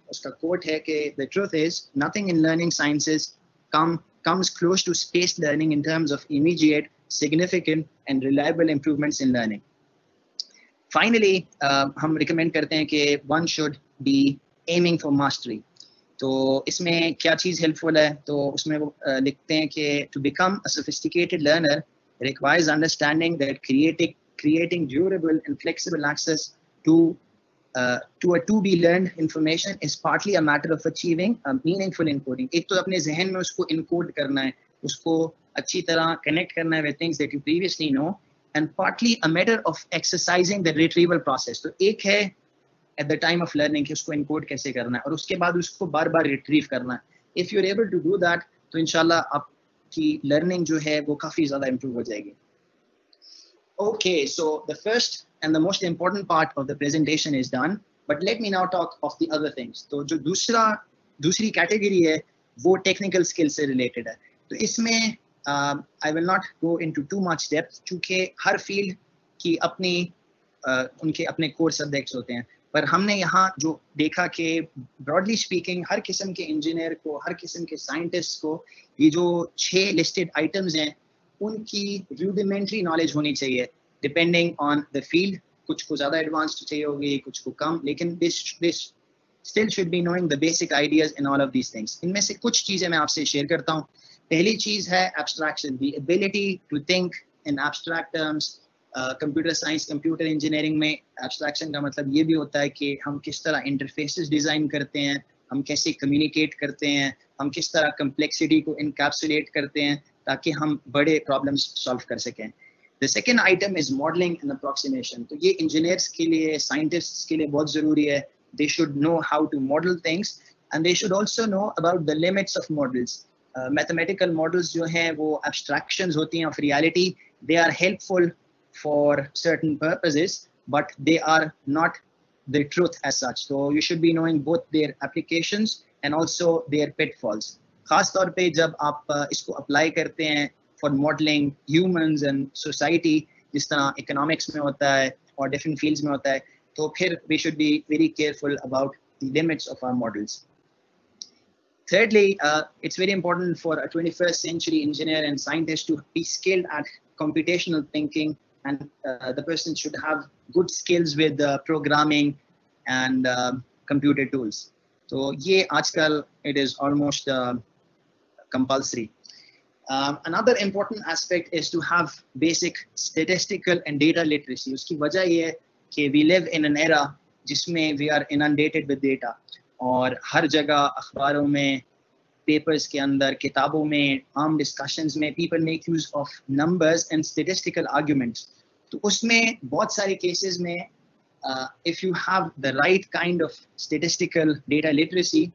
उसका कोट है कि the truth is nothing in learning sciences comes close to spaced learning in terms of immediate, significant and reliable improvements in learning. Finally, हम recommend करते हैं कि one should be aiming for mastery. तो इसमें क्या चीज़ helpful है? तो उसमें वो लिखते हैं कि to become a sophisticated learner requires understanding that creating durable and flexible access to a to be learned information is partly a matter of achieving a meaningful encoding. एक तो अपने जहन में उसको encode करना है, उसको अच्छी तरह connect करना है with things that you previously know, and partly a matter of exercising the retrieval process. तो एक है at the time of learning कि उसको encode कैसे करना है और उसके बाद उसको बार बार retrieve करना है। If you're able to do that, तो इंशाल्लाह आपकी learning जो है वो काफ़ी ज़्यादा improve हो जाएगी। Okay, so the first and the most important part of the presentation is done, but let me now talk of the other things. तो जो दूसरी category है वो technical skills से related है। तो इसमें I will not go into too much depth, क्योंकि हर field की अपनी उनके अपने core subjects होते हैं, पर हमने यहाँ जो देखा कि broadly speaking हर किस्म के engineer को, हर किस्म के scientist को ये जो 6 listed items हैं उनकी rudimentary knowledge होनी चाहिए depending on the field. कुछ को ज़्यादा advanced चाहिए होगी, कुछ को कम, लेकिन this still should be knowing the basic ideas in all of these things. इनमें से कुछ चीज़ें मैं आपसे share करता हूँ। पहली चीज़ है abstraction, the ability to think in abstract terms. Computer science, computer engineering में abstraction का मतलब ये भी होता है कि हम किस तरह interfaces design करते हैं, हम कैसे communicate करते हैं, हम किस तरह complexity को encapsulate करते हैं ताकि हम बड़े problems solve कर सकें। The second item is modeling and approximation. तो ये engineers के लिए, scientists के लिए बहुत ज़रूरी है। They should know how to model things and they should also know about the limits of models. Mathematical models जो हैं वो abstractions होती हैं of reality. They are helpful for certain purposes, but they are not the truth as such. So you should be knowing both their applications and also their pitfalls. खास तौर पे जब आप इसको apply करते हैं for modeling humans and society, जिस तरह economics में होता है और different fields में होता है, तो फिर we should be very careful about the limits of our models. Thirdly, it's very important for a 21st century engineer and scientist to be skilled at computational thinking, and the person should have good skills with programming and computer tools. So ये आजकल it is almost compulsory. Another important aspect is to have basic statistical and data literacy. उसकी वजह ये है कि we live in an era जिसमें we are inundated with data, और हर जगह अखबारों में, पेपर्स के अंदर, किताबों में, आम डिस्कशंस में people make use of numbers and statistical arguments. तो उसमें बहुत सारे केसेस में if you have the right kind of statistical data literacy,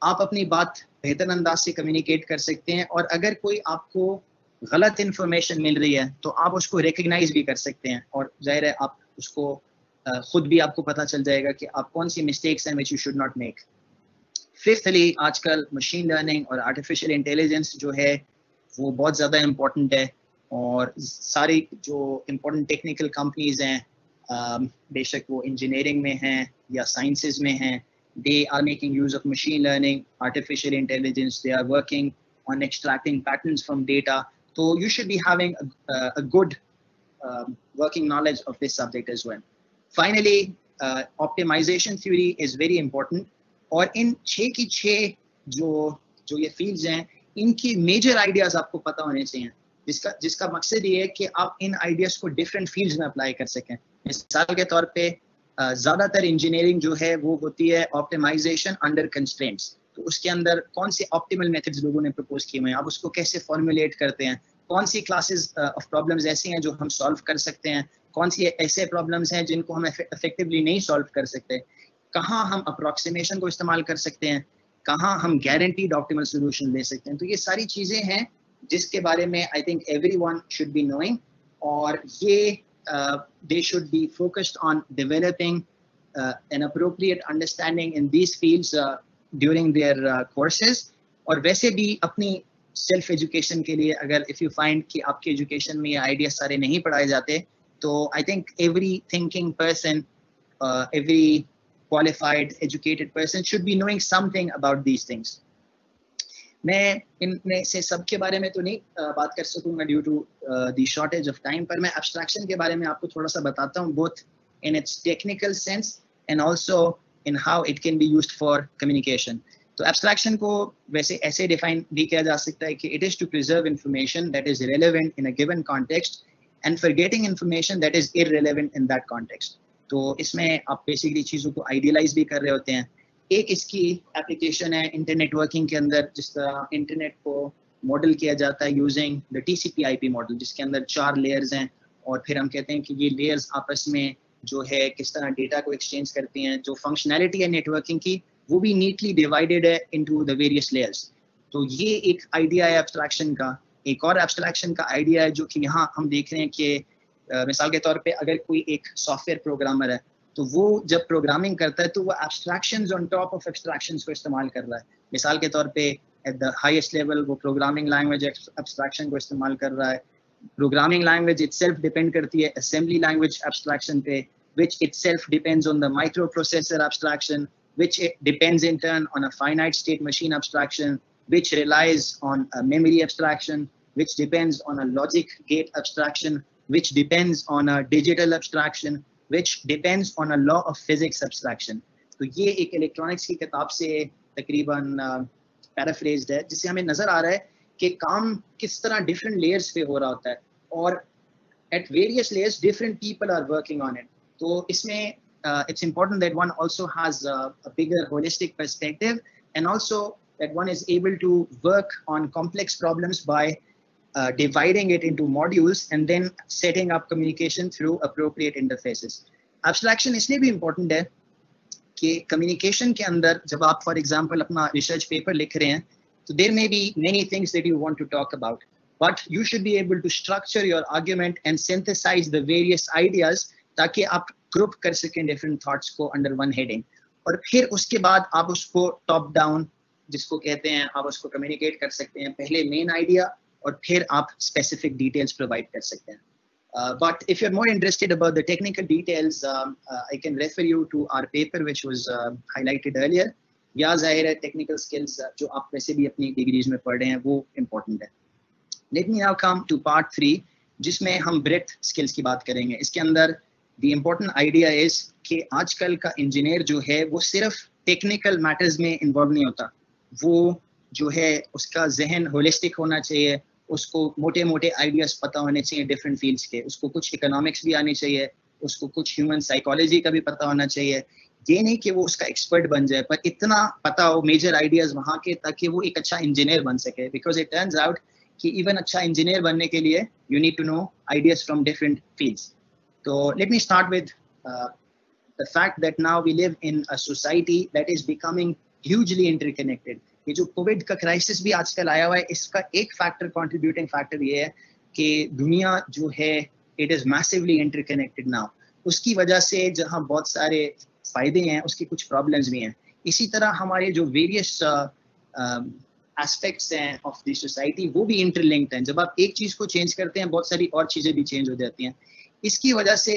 आप अपनी बात बेहतर अंदाज से कम्युनिकेट कर सकते हैं, और अगर कोई आपको गलत इन्फॉर्मेशन मिल रही है तो आप उसको रिकग्नाइज भी कर सकते हैं, और जाहिर है आप उसको खुद भी आपको पता चल जाएगा कि आप कौन सी मिस्टेक्स हैं which you should not make. Fifthly, आजकल मशीन लर्निंग और आर्टिफिशियल इंटेलिजेंस जो है वो बहुत ज़्यादा इम्पोर्टेंट है, और सारी जो इम्पोर्टेंट टेक्निकल कंपनीज हैं, बेशक वो इंजीनियरिंग में हैं या साइंसेज में हैं, they are making use of machine learning, artificial intelligence. They are working on extracting patterns from data. So you should be having a good working knowledge of this subject as well. Finally, optimization theory is very important. और इन 6 की 6 जो ये fields हैं, इनकी major ideas आपको पता होने चाहिए, जिसका मकसद ये है कि आप इन ideas को different fields में apply कर सकें. मिसाल के तौर पे ज़्यादातर इंजीनियरिंग जो है वो होती है ऑप्टिमाइजेशन अंडर कंस्ट्रेंट्स. तो उसके अंदर कौन से ऑप्टिमल मेथड्स लोगों ने प्रपोज किए हुए हैं, आप उसको कैसे फॉर्मुलेट करते हैं, कौन सी क्लासेस ऑफ प्रॉब्लम्स ऐसी हैं जो हम सॉल्व कर सकते हैं, कौन सी ऐसे प्रॉब्लम्स हैं जिनको हम इफेक्टिवली नहीं सॉल्व कर सकते, कहाँ हम अप्रॉक्सीमेशन को इस्तेमाल कर सकते हैं, कहाँ हम गारंटीड ऑप्टिमल सोल्यूशन ले सकते हैं. तो ये सारी चीज़ें हैं जिसके बारे में I think everyone should be knowing, और ये they should be focused on developing an appropriate understanding in these fields during their courses. और वैसे भी अपनी self education के लिए अगर if you find कि आपके education में ये ideas सारे नहीं पढ़ाए जाते, तो I think every thinking person, every qualified educated person should be knowing something about these things. मैं इनमें से सब के बारे में तो नहीं बात कर सकूंगा due to the shortage of time, पर मैं एब्स्ट्रैक्शन के बारे में आपको थोड़ा सा बताता हूँ, both in its technical sense and also in how it can be used for communication. तो एब्स्ट्रैक्शन को वैसे ऐसे डिफाइन भी किया जा सकता है कि it is to preserve information that is relevant in a given context and forgetting information that is irrelevant in that context. तो इसमें आप बेसिकली चीज़ों को आइडियलाइज भी कर रहे होते हैं. एक इसकी एप्लीकेशन है इंटरनेट वर्किंग के अंदर, जिस तरह इंटरनेट को मॉडल किया जाता है यूजिंग द TCP/IP मॉडल, जिसके अंदर 4 लेयर्स हैं, और फिर हम कहते हैं कि ये लेयर्स आपस में जो है किस तरह डेटा को एक्सचेंज करती हैं. जो फंक्शनैलिटी है नेटवर्किंग की वो भी नीटली डिवाइडेड है इनटू द वेरियस लेयर्स. तो ये एक आइडिया है एब्स्ट्रैक्शन का. एक और एब्स्ट्रैक्शन का आइडिया है जो कि यहाँ हम देख रहे हैं कि मिसाल के तौर पे अगर कोई एक सॉफ्टवेयर प्रोग्रामर है, तो वो जब प्रोग्रामिंग करता है तो वो abstractions on top of abstractions को इस्तेमाल कर रहा है. मिसाल के तौर पे एट द हाईएस्ट लेवल वो प्रोग्रामिंग लैंग्वेज एब्स्ट्रैक्शन को इस्तेमाल कर रहा है. प्रोग्रामिंग लैंग्वेज इटसेल्फ डिपेंड करती है असेंबली लैंग्वेज एब्स्ट्रैक्शन पे, which itself depends on the microprocessor abstraction, which it depends in turn on a finite state machine abstraction, which relies on a memory abstraction, which depends on a logic gate abstraction, which depends on a digital abstraction, which depends on a law of physics abstraction. तो ये एक electronics की किताब से तकरीबन पैराफ्रेज्ड है, जिससे हमें नजर आ रहा है कि काम किस तरह डिफरेंट लेयर्स पे हो रहा होता है, और at various layers different people are working on it. तो इसमें it's important that one also has a bigger holistic perspective, and also that one is able to work on complex problems by dividing it into modules and then setting up communication through appropriate interfaces. Abstraction इसलिए भी important है कि communication के अंदर जब आप for example अपना research paper लिख रहे हैं, तो there may be many things that you want to talk about, but you should be able to structure your argument and synthesize the various ideas ताकि आप ग्रुप कर सकें डिफरेंट थॉट्स को अंडर वन हेडिंग, और फिर उसके बाद आप उसको टॉप डाउन जिसको कहते हैं आप उसको कम्युनिकेट कर सकते हैं. पहले मेन आइडिया और फिर आप स्पेसिफिक डिटेल्स प्रोवाइड कर सकते हैं. But if you are more interested about the technical details, I can refer you to our paper which was highlighted earlier. या जाहिर है टेक्निकल स्किल्स जो आप वैसे भी अपनी डिग्रीज में पढ़ रहे हैं वो इम्पोर्टेंट है. Let me now come to part 3 जिसमें हम ब्रेथ स्किल्स की बात करेंगे. इसके अंदर The important idea is कि आजकल का इंजीनियर जो है वो सिर्फ टेक्निकल मैटर्स में इन्वॉल्व नहीं होता, वो जो है उसका जहन होलिस्टिक होना चाहिए, उसको मोटे मोटे आइडियाज पता होने चाहिए डिफरेंट फील्ड्स के, उसको कुछ इकोनॉमिक्स भी आनी चाहिए, उसको कुछ ह्यूमन साइकोलॉजी का भी पता होना चाहिए. ये नहीं कि वो उसका एक्सपर्ट बन जाए, पर इतना पता हो मेजर आइडियाज वहाँ के ताकि वो एक अच्छा इंजीनियर बन सके. बिकॉज इट टर्न्स आउट कि इवन अच्छा इंजीनियर बनने के लिए you need to know ideas from different fields. So let me start with the fact that now we live in a society that is becoming hugely interconnected. ये जो Covid का crisis भी आजकल आया हुआ है, इसका एक फैक्टर कंट्रीब्यूटिंग फैक्टर ये है कि दुनिया जो है it is massively interconnected now. उसकी वजह से जहाँ बहुत सारे फायदे हैं उसकी कुछ प्रॉब्लम्स भी हैं. इसी तरह हमारे जो वेरियस एस्पेक्ट्स हैं ऑफ द सोसाइटी वो भी इंटरलिंक्ड हैं. जब आप एक चीज़ को चेंज करते हैं बहुत सारी और चीज़ें भी चेंज हो जाती हैं. इसकी वजह से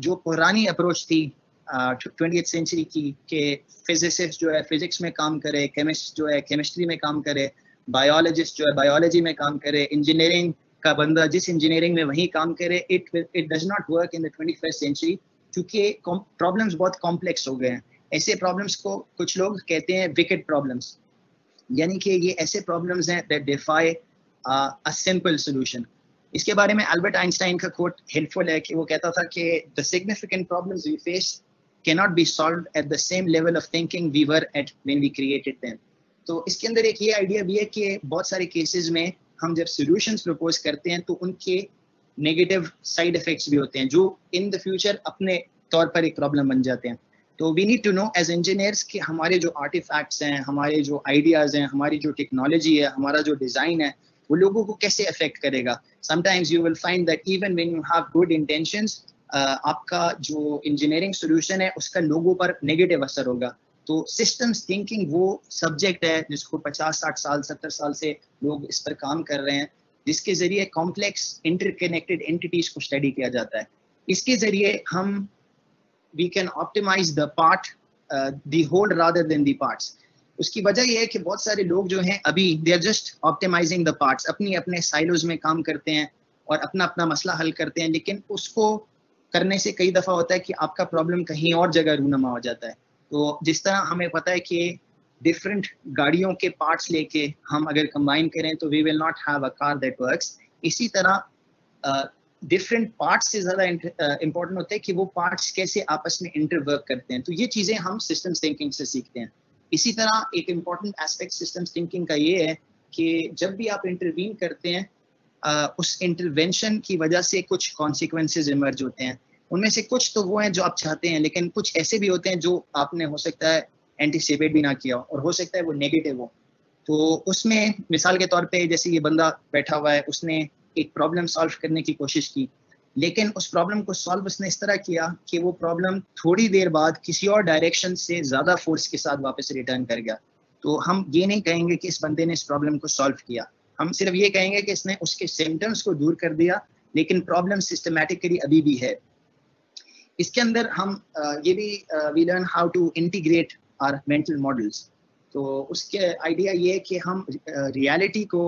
जो पुरानी अप्रोच थी 20th सेंचुरी की कि फिजिसिस्ट जो है फिजिक्स में काम करे, केमिस्ट जो है केमिस्ट्री में काम करे, बायोलॉजिस्ट जो है बायोलॉजी में काम करे, इंजीनियरिंग का बंदा जिस इंजीनियरिंग में वही काम करे, it does not work in the 21st century, क्योंकि प्रॉब्लम्स बहुत कॉम्प्लेक्स हो गए हैं। ऐसे प्रॉब्लम्स को कुछ लोग कहते हैं विकेट प्रॉब्लम्स, यानी कि ये ऐसे प्रॉब्लम्स हैं that defy a simple solution. इसके बारे में अल्बर्ट आइंस्टाइन का कोट हेल्पफुल है कि वो कहता था कि the significant problems we face cannot be solved at the same level of thinking we were at when we created them। तो इसके अंदर एक ये आइडिया भी है कि बहुत सारे केसेस में हम जब सॉल्यूशंस प्रपोज करते हैं तो उनके नेगेटिव साइड इफेक्ट्स भी होते हैं जो इन द फ्यूचर अपने तौर पर एक प्रॉब्लम बन जाते हैं। तो we need to know as engineers कि हमारे जो आर्टिफैक्ट्स हैं, हमारे जो आइडियाज़ हैं, हमारी जो टेक्नोलॉजी है, हमारा जो डिज़ाइन है, वो लोगों को कैसे अफेक्ट करेगा। Sometimes you will find that even when you have good intentions, आपका जो इंजीनियरिंग सोल्यूशन है उसका लोगों पर नेगेटिव असर होगा। तो सिस्टम्स थिंकिंग वो सब्जेक्ट है जिसको 50-60 साल 70 साल से लोग इस पर काम कर रहे हैं, जिसके ज़रिए कॉम्प्लेक्स इंटरकनेक्टेड एंटिटीज़ को स्टडी किया जाता है। इसके ज़रिए हम we can optimise the part the whole rather than the parts. उसकी वजह यह है कि बहुत सारे लोग जो हैं अभी they are just optimising the parts, अपनी अपने साइलोज में काम करते हैं और अपना अपना मसला हल करते हैं, लेकिन उसको करने से कई दफ़ा होता है कि आपका प्रॉब्लम कहीं और जगह रूनमा हो जाता है। तो जिस तरह हमें पता है कि डिफरेंट गाड़ियों के पार्ट्स लेके हम अगर कंबाइन करें तो we will not have a car that works, इसी तरह डिफरेंट पार्ट्स से ज़्यादा इंपॉर्टेंट होता है कि वो पार्ट्स कैसे आपस में इंटरवर्क करते हैं। तो ये चीज़ें हम सिस्टम्स थिंकिंग से सीखते हैं। इसी तरह एक इम्पॉर्टेंट एस्पेक्ट सिस्टम्स थिंकिंग का ये है कि जब भी आप इंटरवीन करते हैं उस इंटरवेंशन की वजह से कुछ कॉन्सिक्वेंसेज इमर्ज होते हैं। उनमें से कुछ तो वो हैं जो आप चाहते हैं, लेकिन कुछ ऐसे भी होते हैं जो आपने हो सकता है एंटीसिपेट भी ना किया हो और हो सकता है वो नेगेटिव हो। तो उसमें मिसाल के तौर पे जैसे ये बंदा बैठा हुआ है, उसने एक प्रॉब्लम सॉल्व करने की कोशिश की, लेकिन उस प्रॉब्लम को सॉल्व उसने इस तरह किया कि वो प्रॉब्लम थोड़ी देर बाद किसी और डायरेक्शन से ज़्यादा फोर्स के साथ वापस रिटर्न कर गया। तो हम ये नहीं कहेंगे कि इस बंदे ने इस प्रॉब्लम को सॉल्व किया, हम सिर्फ ये कहेंगे कि इसने उसके सिम्टम्स को दूर कर दिया, लेकिन प्रॉब्लम सिस्टमैटिकली अभी भी है। इसके अंदर हम ये भी we learn how to integrate our mental models. तो उसके आइडिया ये है कि हम रियलिटी को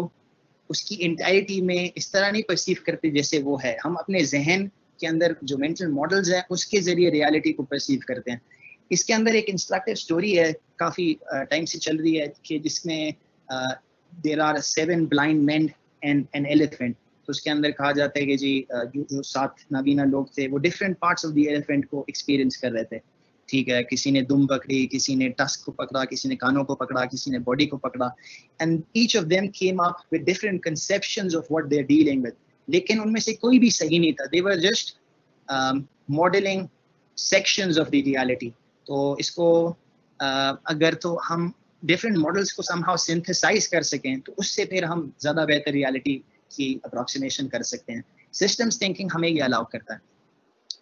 उसकी इंटायरिटी में इस तरह नहीं परसीव करते जैसे वो है, हम अपने जहन के अंदर जो मेंटल मॉडल्स हैं उसके ज़रिए रियलिटी को परसीव करते हैं। इसके अंदर एक इंस्ट्रक्टिव स्टोरी है, काफ़ी टाइम से चल रही है, कि जिसमें there are 7 blind men and an elephant. तो उसके अंदर कहा जाता है कि जी जो 7 नाबीना लोग थे वो different parts of the elephant को एक्सपीरियंस कर रहे थे। ठीक है, किसी ने दुम पकड़ी, किसी ने टस्क को पकड़ा, किसी ने कानों को पकड़ा, किसी ने बॉडी को पकड़ा, and each of them came up with different conceptions of what they are dealing with. लेकिन उनमें से कोई भी सही नहीं था, they were just modelling sections of the reality. तो इसको अगर तो हम डिफरेंट मॉडल्स को समहाउ सिंथेसाइज कर सकें तो उससे फिर हम ज़्यादा बेहतर रियलिटी की अप्रॉक्सीमेशन कर सकते हैं। सिस्टम्स थिंकिंग हमें ये अलाउ करता है।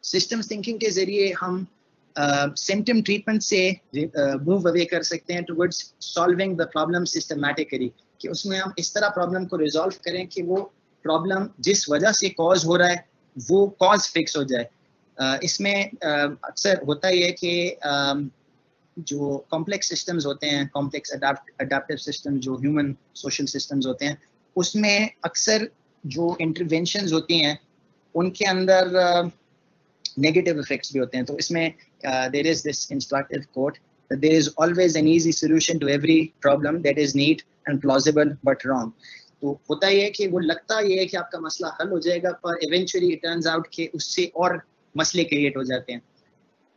सिस्टम्स थिंकिंग के ज़रिए हम सिम्टम ट्रीटमेंट से मूव अवे कर सकते हैं towards solving the problem systematically, कि उसमें हम इस तरह प्रॉब्लम को रिजॉल्व करें कि वो प्रॉब्लम जिस वजह से कॉज हो रहा है वो कॉज फिक्स हो जाए। इसमें अक्सर होता ही है कि जो कॉम्प्लेक्स सिस्टम्स होते हैं, कॉम्प्लेक्स अडेप्टिव सिस्टम जो ह्यूमन सोशल सिस्टम्स होते हैं, उसमें अक्सर जो इंटरवेंशंस होती हैं उनके अंदर नेगेटिव इफेक्ट्स भी होते हैं। तो इसमें there is this instructive quote that there is always an easy solution to every problem that is neat and plausible but wrong। तो होता ये है कि वो लगता ये है कि आपका मसला हल हो जाएगा, पर eventually it turns out कि उससे और मसले क्रिएट हो जाते हैं।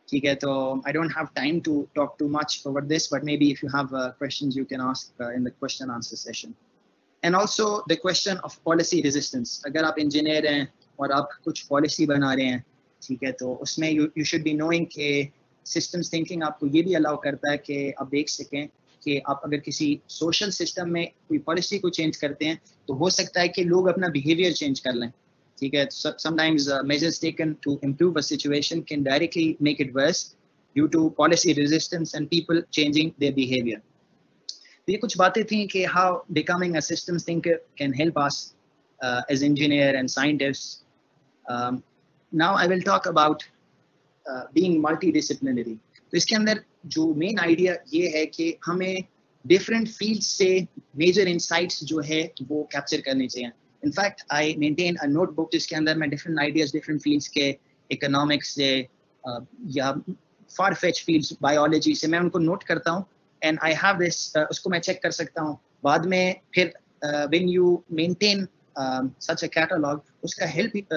ठीक है, तो I don't have time to talk too much over this, but maybe if you have questions you can ask in the question answer session। And also the question of policy resistance। अगर आप engineer हैं और आप कुछ policy बना रहे हैं, ठीक है, तो उसमें you should be knowing कि सिस्टम्स थिंकिंग आपको ये भी अलाउ करता है कि आप देख सकें कि आप अगर किसी सोशल सिस्टम में कोई पॉलिसी को चेंज करते हैं तो हो सकता है कि लोग अपना बिहेवियर चेंज कर लें। ठीक है, sometimes measures taken to improve a situation can directly make it worse due to policy resistance and people changing their behaviour. तो ये कुछ बातें थी कि how becoming a systems thinker can help us as engineer and scientist. Now I will talk about being multidisciplinary. तो इसके अंदर जो मेन आइडिया ये है कि हमें डिफरेंट फील्ड से मेजर इंसाइट्स जो है वो कैप्चर करने चाहिए। In fact I maintain a notebook जिसके अंदर मैं डिफरेंट आइडियाज डिफरेंट फील्ड्स के, इकोनॉमिक्स से या फार फेच फील्ड्स बायोलॉजी से, मैं उनको नोट करता हूँ एंड आई हैव दिस, उसको मैं चेक कर सकता हूँ बाद में। फिर when you maintain such a catalogue, उसका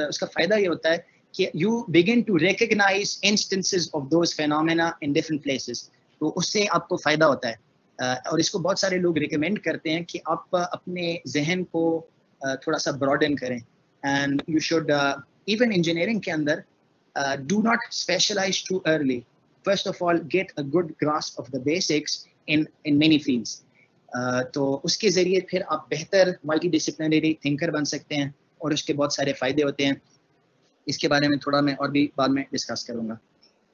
उसका फ़ायदा ये होता है कि you begin to recognize instances of those phenomena in different places, तो उससे आपको फ़ायदा होता है। और इसको बहुत सारे लोग रिकमेंड करते हैं कि आप अपने जहन को थोड़ा सा ब्रॉडन करें, and you should even engineering के अंदर do not specialize too early. First of all, get a good grasp of the basics in many fields. तो उसके ज़रिए फिर आप बेहतर मल्टीडिसिप्लिनरी थिंकर बन सकते हैं और उसके बहुत सारे फ़ायदे होते हैं। इसके बारे में थोड़ा मैं और भी बाद में डिस्कस करूँगा।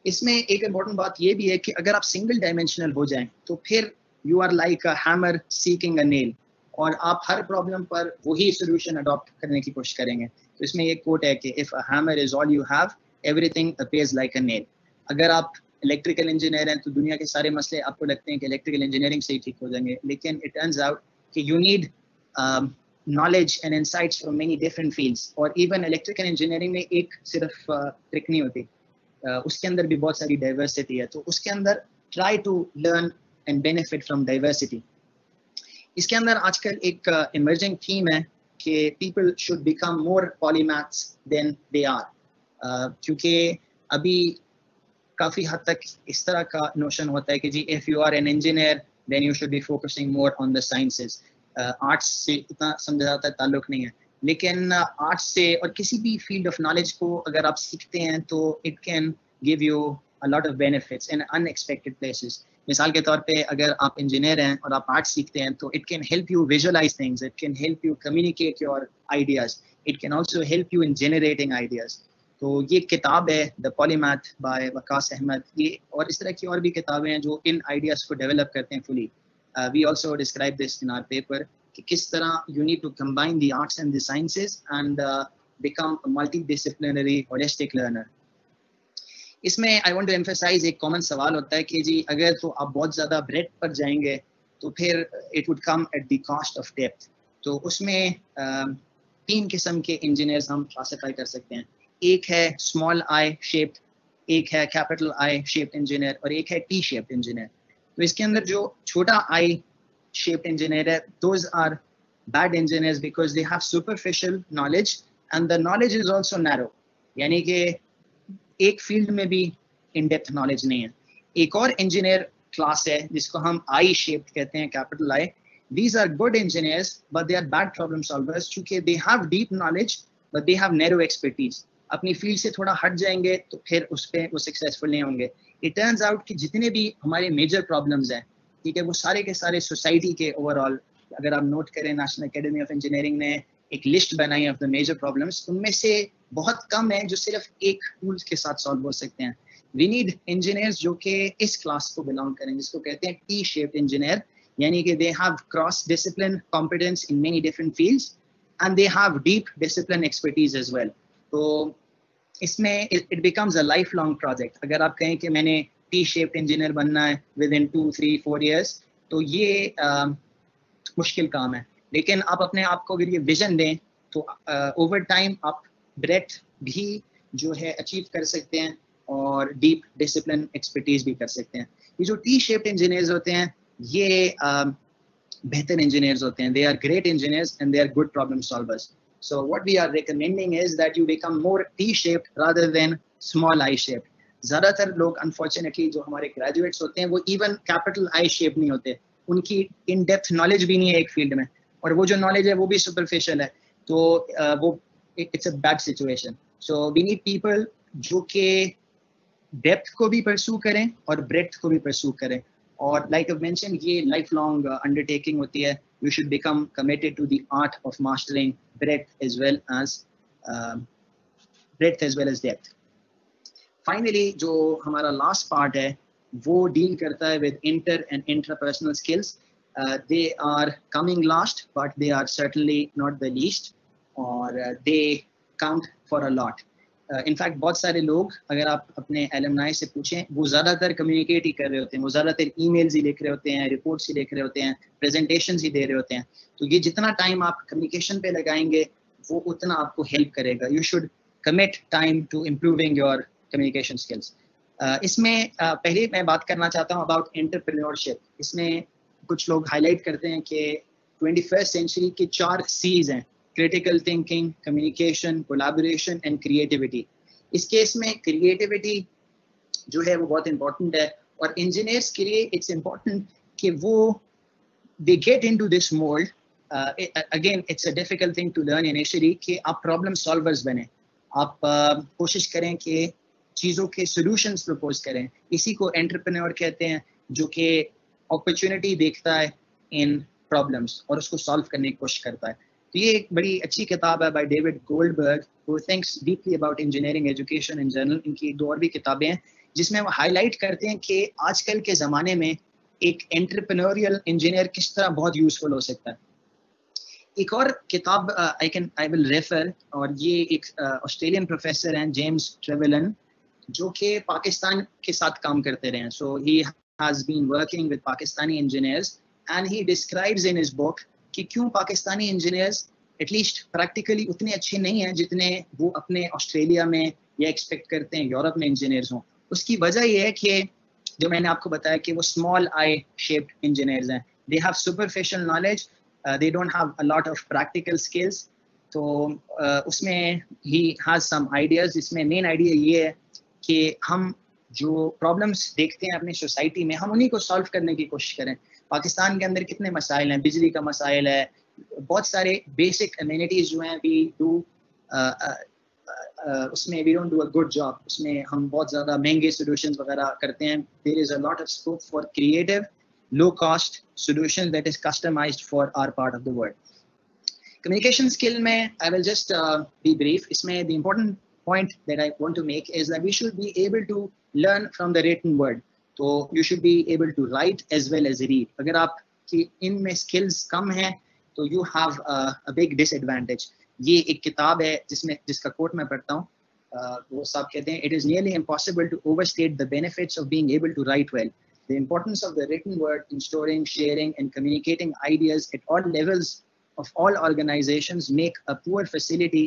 इसमें एक इम्पॉर्टेंट बात ये भी है कि अगर आप सिंगल डायमेंशनल हो जाएं तो फिर you are like a hammer seeking a nail, और आप हर प्रॉब्लम पर वही सोल्यूशन अडॉप्ट करने की कोशिश करेंगे। तो इसमें एक कोट है कि if a hammer is all you have, everything appears like a nail. अगर आप इलेक्ट्रिकल इंजीनियर हैं तो दुनिया के सारे मसले आपको लगते हैं कि इलेक्ट्रिकल इंजीनियरिंग से ही ठीक हो जाएंगे, लेकिन इट टर्न्स आउट कि you need knowledge and insights from many different fields, और even electrical engineering में एक सिर्फ ट्रिक नहीं होती, उसके अंदर भी बहुत सारी डाइवर्सिटी है, तो उसके अंदर try to learn and benefit from diversity। इसके अंदर आजकल एक emerging theme है कि people should become more polymaths than they are, क्योंकि अभी काफ़ी हद तक इस तरह का नोशन होता है कि जी if you are an engineer then you should be focusing more on the sciences। Arts से इतना समझा जाता है ताल्लुक नहीं है, लेकिन आर्ट्स से और किसी भी फील्ड ऑफ नॉलेज को अगर आप सीखते हैं तो it can give you a lot of benefits in unexpected places. मिसाल के तौर पे अगर आप इंजीनियर हैं और आप आर्ट्स सीखते हैं तो it can help you visualize things, it can help you communicate your ideas, it can also help you in generating ideas. तो ये किताब है the polymath by Waqas Ahmed, ये और इस तरह की और भी किताबें हैं जो इन आइडियाज को डेवलप करते हैं fully. We also describe this in our paper कि किस तरह you need to combine the arts and the sciences and become a multidisciplinary holistic learner। इसमें I want to emphasize एक common सवाल होता है कि जी अगर तो आप बहुत ज़्यादा breadth पर जाएंगे तो फिर it would come at the cost of depth। तो उसमें 3 किस्म के engineers हम classify कर सकते हैं। एक है small I shaped, एक है capital I shaped engineer और एक है T shaped engineer। तो इसके अंदर जो छोटा आई शेप्ड इंजीनियर है, those are bad engineers because they have superficial knowledge and the knowledge is also narrow, यानी कि एक फील्ड में भी इन डेप्थ नॉलेज नहीं है। एक और इंजीनियर क्लास है जिसको हम आई शेप्ड कहते हैं, capital I. These are good engineers but they are bad problem solvers, क्योंकि they have deep knowledge but they have narrow expertise. अपनी फील्ड से थोड़ा हट जाएंगे तो फिर उस पर वो सक्सेसफुल नहीं होंगे। इट टर्न्स आउट कि जितने भी हमारे मेजर प्रॉब्लम्स हैं, ठीक है, वो सारे के सारे सोसाइटी के ओवरऑल, अगर आप नोट करें नेशनल एकेडमी ऑफ इंजीनियरिंग ने एक लिस्ट बनाई ऑफ द मेजर प्रॉब्लम्स, उनमें से बहुत कम है जो सिर्फ एक टूल्स के साथ सॉल्व हो सकते हैं। वी नीड इंजीनियर्स जो कि इस क्लास को बिलोंग करें, जिसको कहते हैं टी शेप्ड इंजीनियर, यानी कि they have cross discipline competence in many different fields and they have deep discipline expertise as well. तो इसमें it becomes a life long project. अगर आप कहें कि मैंने टी शेप्ड इंजीनियर बनना है विद इन 2, 3, 4 years, तो ये मुश्किल काम है, लेकिन आप अपने आप को अगर ये विजन दें तो ओवर टाइम आप ब्रेथ भी जो है अचीव कर सकते हैं और डीप डिसिप्लिन एक्सपर्टीज भी कर सकते हैं। ये जो टी शेप्ड इंजीनियर्स होते हैं ये बेहतर इंजीनियर्स होते हैं, they are great engineers and they are good problem solvers. So what we are recommending is that you become more T-shaped rather than small I-shaped. ज़्यादातर लोग unfortunately जो हमारे graduates होते हैं वो even capital I-shaped नहीं होते, उनकी in-depth knowledge भी नहीं है एक field में, और वो जो knowledge है वो भी superficial है, तो वो it's a bad situation। So we need people जो कि depth को भी pursue करें और breadth को भी pursue करें, और like I've mentioned ये lifelong undertaking होती है। You should become committed to the art of mastering breadth as well as depth। Finally, जो हमारा last part है वो deal करता है with inter and intrapersonal skills। They are coming last, but they are certainly not the least, or they count for a lot। In fact बहुत सारे लोग अगर आप अपने एलुमनाई से पूछें वो ज़्यादातर कम्युनिकेट ही कर रहे होते हैं, वो ज़्यादातर ईमेल्स ही लिख रहे होते हैं, रिपोर्ट्स ही लिख रहे होते हैं, प्रेजेंटेशंस ही दे रहे होते हैं। तो ये जितना टाइम आप कम्युनिकेशन पे लगाएंगे वो उतना आपको हेल्प करेगा. You should commit time to improving your communication skills. इसमें पहले मैं बात करना चाहता हूँ अबाउट एंटरप्रेन्योरशिप. इसमें कुछ लोग हाईलाइट करते हैं कि 21st सेंचुरी के 4 C's हैं: critical thinking, communication, collaboration and creativity. इस केस में क्रिएटिविटी जो है वो बहुत इंपॉर्टेंट है, और इंजीनियर्स के लिए इट्स इम्पॉर्टेंट कि वो they get into this mould. Again it's a difficult thing to learn initially कि आप प्रॉब्लम सॉल्वर्स बने, आप कोशिश करें कि चीज़ों के सॉल्यूशंस प्रपोज करें. इसी को एंटरप्रेन्योर कहते हैं, जो कि अपॉर्चुनिटी देखता है इन प्रॉब्लम्स और उसको सॉल्व करने की कोशिश करता है. तो ये एक बड़ी अच्छी किताब है by David Goldberg, who thinks deeply about engineering education in general. इनकी 2 और भी किताबें हैं जिसमें वो हाईलाइट करते हैं कि आजकल के ज़माने में एक एंटरप्रेन्योरियल इंजीनियर किस तरह बहुत यूजफुल हो सकता है. एक और किताब आई विल रेफर, और ये एक ऑस्ट्रेलियन प्रोफेसर हैं जेम्स ट्रेवेलन, जो कि पाकिस्तान के साथ काम करते रहे हैं. So he has been working with Pakistani engineers and he describes in his book कि क्यों पाकिस्तानी इंजीनियर्स एटलीस्ट प्रैक्टिकली उतने अच्छे नहीं हैं जितने वो अपने ऑस्ट्रेलिया में या एक्सपेक्ट करते हैं यूरोप में इंजीनियर्स हों. उसकी वजह ये है कि जो मैंने आपको बताया कि वो स्मॉल आई शेप्ड इंजीनियर्स हैं. दे have superficial knowledge, they don't have a lot of practical skills. तो उसमें ही हैज़ सम आइडियाज़. जिसमें मेन आइडिया ये है कि हम जो प्रॉब्लम्स देखते हैं अपनी सोसाइटी में, हम उन्हीं को सॉल्व करने की कोशिश करें. पाकिस्तान के अंदर कितने मसाइल हैं, बिजली का मसाइल है, बहुत सारे बेसिक अम्यूनिटीज़ जो हैं वी डू उसमें we don't do a good job. उसमें हम बहुत ज़्यादा महंगे सॉल्यूशंस वगैरह करते हैं. There is a lot of scope for creative low cost solution that is customised for our part of the world. Communication skill में I will just be brief. इसमें the important point that I want to make is that we should be able to learn from the written word. So you should be able to write as well as read. अगर आप कि इनमें skills कम हैं तो you have a big disadvantage. ये एक किताब है जिसका quote मैं पढ़ता हूँ. वो साहब कहते हैं, it is nearly impossible to overstate the benefits of being able to write well. The importance of the written word in storing, sharing and communicating ideas at all levels of all organizations makes a poor facility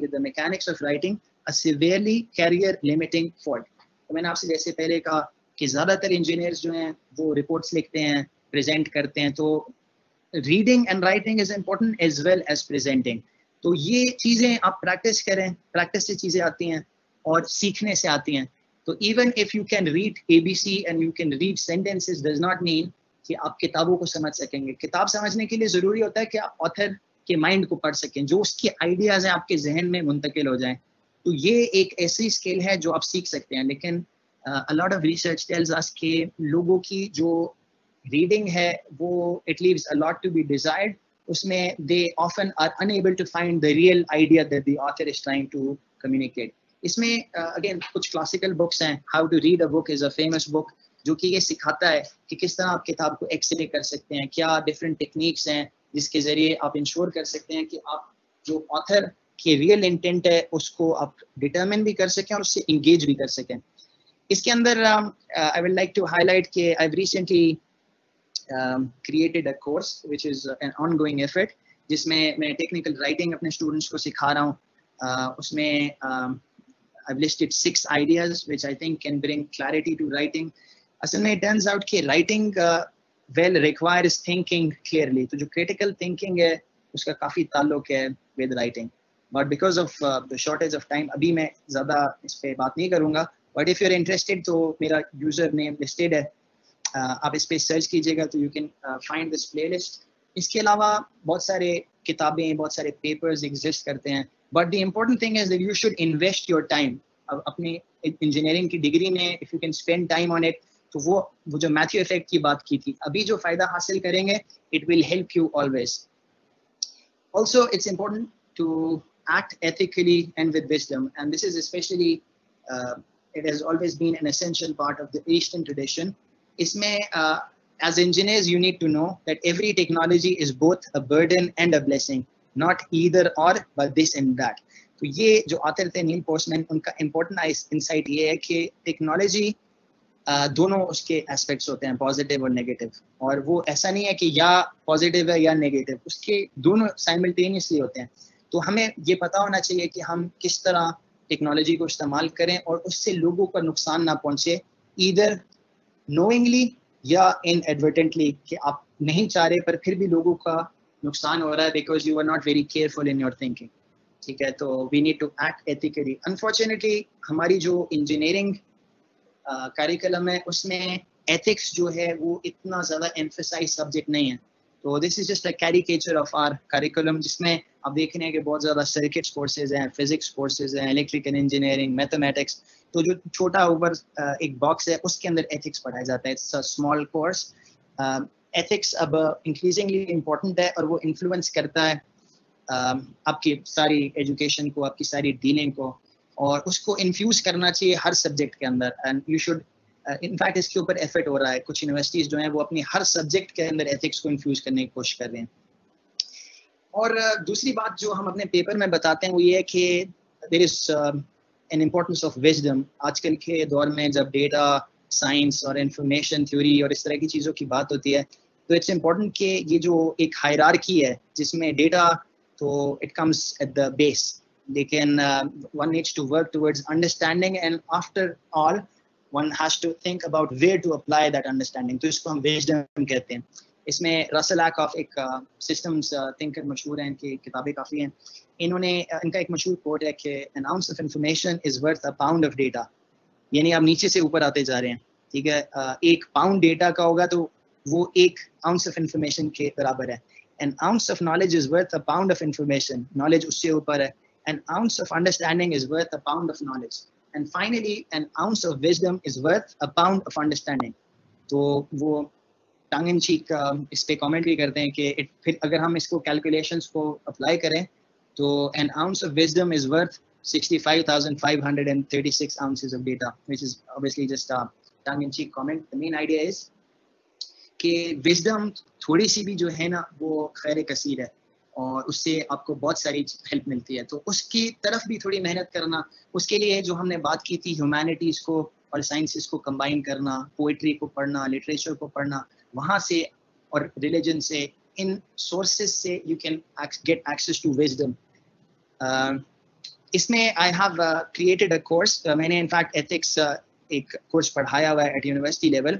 with the mechanics of writing a severely career limiting fault. तो मैंने आपसे जैसे पहले कहा कि ज़्यादातर engineers जो हैं वो रिपोर्ट्स लिखते हैं, प्रेजेंट करते हैं. तो reading and writing is important as well as presenting. तो ये चीज़ें आप प्रैक्टिस करें, प्रैक्टिस से चीज़ें आती हैं और सीखने से आती हैं. तो even if you can read ABC and you can read sentences does not mean कि आप किताबों को समझ सकेंगे. किताब समझने के लिए ज़रूरी होता है कि आप ऑथर के माइंड को पढ़ सकें, जो उसके आइडियाज़ हैं आपके जहन में मुंतकिल हो जाएं. तो ये एक ऐसी स्किल है जो आप सीख सकते हैं. लेकिन a lot of research tells us कि लोगों की जो रीडिंग है वो it leaves a lot to be desired. उसमें they often are unable to find the real idea that the author is trying to communicate. इसमें again कुछ classical books हैं. How to read a book is a famous book, जो कि ये सिखाता है कि किस तरह आप किताब को एक्सरे कर सकते हैं, क्या डिफरेंट टेक्निक्स हैं जिसके ज़रिए आप इंश्योर कर सकते हैं कि आप जो ऑथर के रियल इंटेंट है उसको आप डिटरमिन भी कर सकें और उससे इंगेज भी कर सकें. इसके अंदर I will like to highlight कि I have recently created a course which is an ongoing effort, जिसमें मैं टेक्निकल राइटिंग अपने स्टूडेंट्स को सिखा रहा हूँ. उसमें I've listed 6 ideas which I think can bring clarity to writing. असल में it turns out कि writing well requires thinking clearly. तो जो critical thinking है उसका काफ़ी ताल्लुक है with writing. But because of the shortage of time, अभी मैं ज़्यादा इस पे बात नहीं करूँगा. But if you're interested, तो मेरा user name listed है. आप इस पे सर्च कीजिएगा तो you can find this playlist. इसके अलावा बहुत सारे किताबें, बहुत सारे papers exist करते हैं. But the important thing is that you should invest your time. अब अपनी इंजीनियरिंग की डिग्री में if you can spend time on it, तो वो जो मैथ्यू इफेक्ट की बात की थी, अभी जो फ़ायदा हासिल करेंगे, it will help you always. Also, it's important to act ethically and with wisdom, and this is especially it has always been an essential part of the Eastern tradition. इसमें as engineers you need to know that every technology is both a burden and a blessing, not either or but this and that. तो ये जो author थे नील postman, उनका important insight ये है कि technology दोनों उसके एस्पेक्ट्स होते हैं, पॉजिटिव और नेगेटिव, और वो ऐसा नहीं है कि या पॉजिटिव है या नेगेटिव, उसके दोनों साइमल्टेनियसली होते हैं. तो हमें ये पता होना चाहिए कि हम किस तरह टेक्नोलॉजी को इस्तेमाल करें और उससे लोगों को नुकसान ना पहुंचे, ईदर नोइंगली या इनएडवर्टेंटली, कि आप नहीं चाह रहे पर फिर भी लोगों का नुकसान हो रहा है because you are not very careful in your thinking. ठीक है, तो we need to act ethically. Unfortunately हमारी जो इंजीनियरिंग करिकुलम है उसमें एथिक्स जो है वो इतना ज़्यादा एम्फसाइज सब्जेक्ट नहीं है। तो this is just a caricature of our curriculum, जिसमें आप देख रहे हैं कि बहुत ज़्यादा सर्किट्स कोर्सेज हैं, फिजिक्स कोर्सेज हैं, इलेक्ट्रिकल इंजीनियरिंग, मैथमेटिक्स। तो जो छोटा ओवर एक बॉक्स है उसके अंदर एथिक्स पढ़ाया जाता है, it's a small course. Ethics अब इंक्रीजिंगली इम्पोर्टेंट है और वो इन्फ्लुएंस करता है आपकी सारी एजुकेशन को, आपकी सारी डीलिंग को, और उसको इन्फ्यूज करना चाहिए हर सब्जेक्ट के अंदर। एंड यू शुड इनफैक्ट इसके ऊपर एफर्ट हो रहा है, कुछ यूनिवर्सिटीज़ जो हैं वो अपनी हर सब्जेक्ट के अंदर एथिक्स को इन्फ्यूज करने की कोशिश कर रहे हैं। और दूसरी बात जो हम अपने पेपर में बताते हैं वो ये है कि there is an importance of wisdom. आजकल के दौर में जब डेटा साइंस और इंफॉर्मेशन थ्योरी और इस तरह की चीज़ों की बात होती है तो इट्स इम्पोर्टेंट कि ये जो एक हायरार्की है जिसमें डेटा तो it comes at the base, लेकिन one needs to work towards understanding and after all one has to think about where to apply that understanding. तो इसको हम विजडम कहते हैं। इसमें रसल एकोफ एक सिस्टम्स थिंकर मशहूर हैं, इनकी किताबें काफ़ी हैं। इन्होंने इनका एक मशहूर कोट है कि N ounce of information is worth a pound of data. यानी आप नीचे से ऊपर आते जा रहे हैं, ठीक है। एक पाउंड डेटा का होगा तो वो एक आउंस ऑफ इंफॉर्मेशन के बराबर है। N ounce of knowledge is worth a pound of information, knowledge उससे ऊपर है। N ounce of understanding is worth a pound of knowledge, and finally N ounce of wisdom is worth a pound of understanding. तो वो टंग इन चीक इस पे comment भी करते हैं कि फिर अगर हम इसको कैलकुलेशंस को अप्लाई करें तो N ounce of wisdom is worth 65,536 ounces of data, which is obviously just a tongue-in-cheek comment. The main idea is कि विजडम थोड़ी सी भी जो है ना वो खैर कसीर है और उससे आपको बहुत सारी हेल्प मिलती है, तो उसकी तरफ भी थोड़ी मेहनत करना। उसके लिए जो हमने बात की थी ह्यूमैनिटीज़ को और साइंसेस को कंबाइन करना, पोइट्री को पढ़ना, लिटरेचर को पढ़ना, वहाँ से और रिलीजन से, इन सोर्सेज से you can get access to wisdom. इसमें I have created a course. मैंने इनफैक्ट एथिक्स एक कोर्स पढ़ाया हुआ है एट यूनिवर्सिटी लेवल,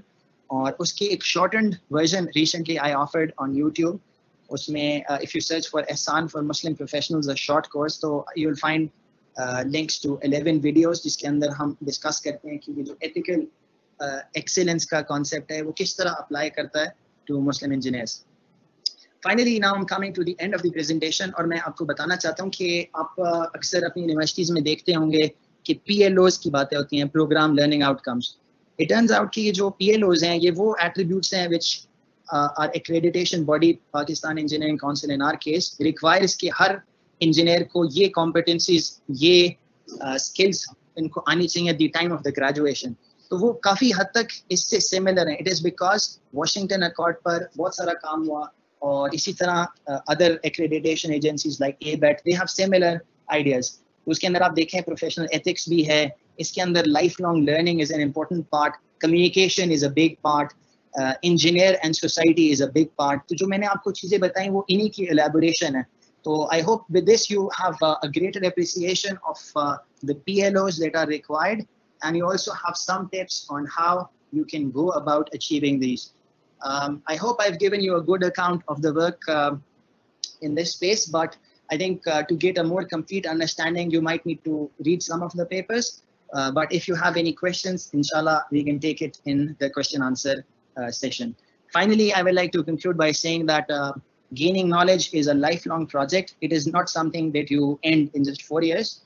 और उसकी एक shortened version recently I offered on YouTube. उसमें if you search for Ehsan for Muslim professionals a short course, तो you will find links to 11 videos जिसके अंदर हम डिस्कस करते हैं कि ये जो एथिकल एक्सीलेंस का कॉन्सेप्ट है वो किस तरह अप्लाई करता है to Muslim engineers. Finally now I am coming to the end of the presentation, और मैं आपको बताना चाहता हूँ कि आप अक्सर अपनी यूनिवर्सिटीज़ में देखते होंगे कि PLOs की बातें होती हैं, program learning outcomes. It turns out कि ये जो PLOs हैं ये वो एट्रीब्यूट्स हैं which are accreditation body, Pakistan engineering council in our case, requires कि हर इंजीनियर को ये कॉम्पिटेंसीज, ये स्किल्स इनको आनी चाहिए at the time of the graduation. तो वो काफ़ी हद तक इससे सिमिलर है। It is because Washington accord पर बहुत सारा काम हुआ, और इसी तरह other accreditation agencies like ABET, they have similar ideas. उसके अंदर आप देखें प्रोफेशनल एथिक्स भी है, इसके अंदर life long learning is an important part, communication is a big part, engineer and society is a big part. तो जो मैंने आपको चीज़ें बताई वो इन्हीं की एलेबोरेशन है। तो I hope with this you have a greater appreciation of the PLOs that are required, and you also have some tips on how you can go about achieving these. I hope I've given you a good account of the work in this space, but I think to get a more complete understanding, you might need to read some of the papers. But if you have any questions, inshallah, we can take it in the question answer session. Finally, I would like to conclude by saying that gaining knowledge is a lifelong project. It is not something that you end in just 4 years.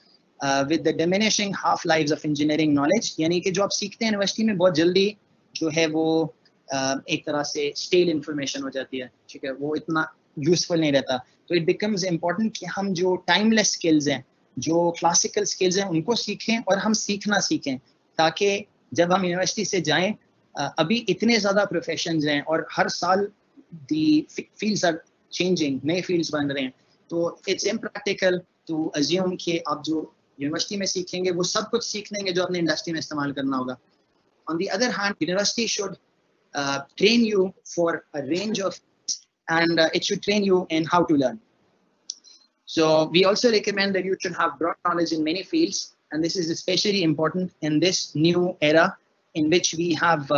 With the diminishing half-lives of engineering knowledge, यानी कि जो आप सीखते हैं university में बहुत जल्दी जो है वो एक तरह से स्टेल इंफॉर्मेशन हो जाती है, ठीक है, वो इतना यूजफुल नहीं रहता। तो इट बिकम्स इम्पोर्टेंट कि हम जो टाइमलेस स्किल्स हैं, जो क्लासिकल स्किल्स हैं, उनको सीखें और हम सीखना सीखें, ताकि जब हम यूनिवर्सिटी से जाएं, अभी इतने ज़्यादा प्रोफेशंस हैं और हर साल दी फील्ड्स आर चेंजिंग, नए फील्ड्स बन रहे हैं। तो इट्स इम्प्रैक्टिकल टू अज्यूम कि आप जो यूनिवर्सिटी में सीखेंगे वो सब कुछ सीख लेंगे जो अपने इंडस्ट्री में इस्तेमाल करना होगा। On the other hand, university should train you for a range of, and it should train you in how to learn. So we also recommend that you should have broad knowledge in many fields, and this is especially important in this new era in which we have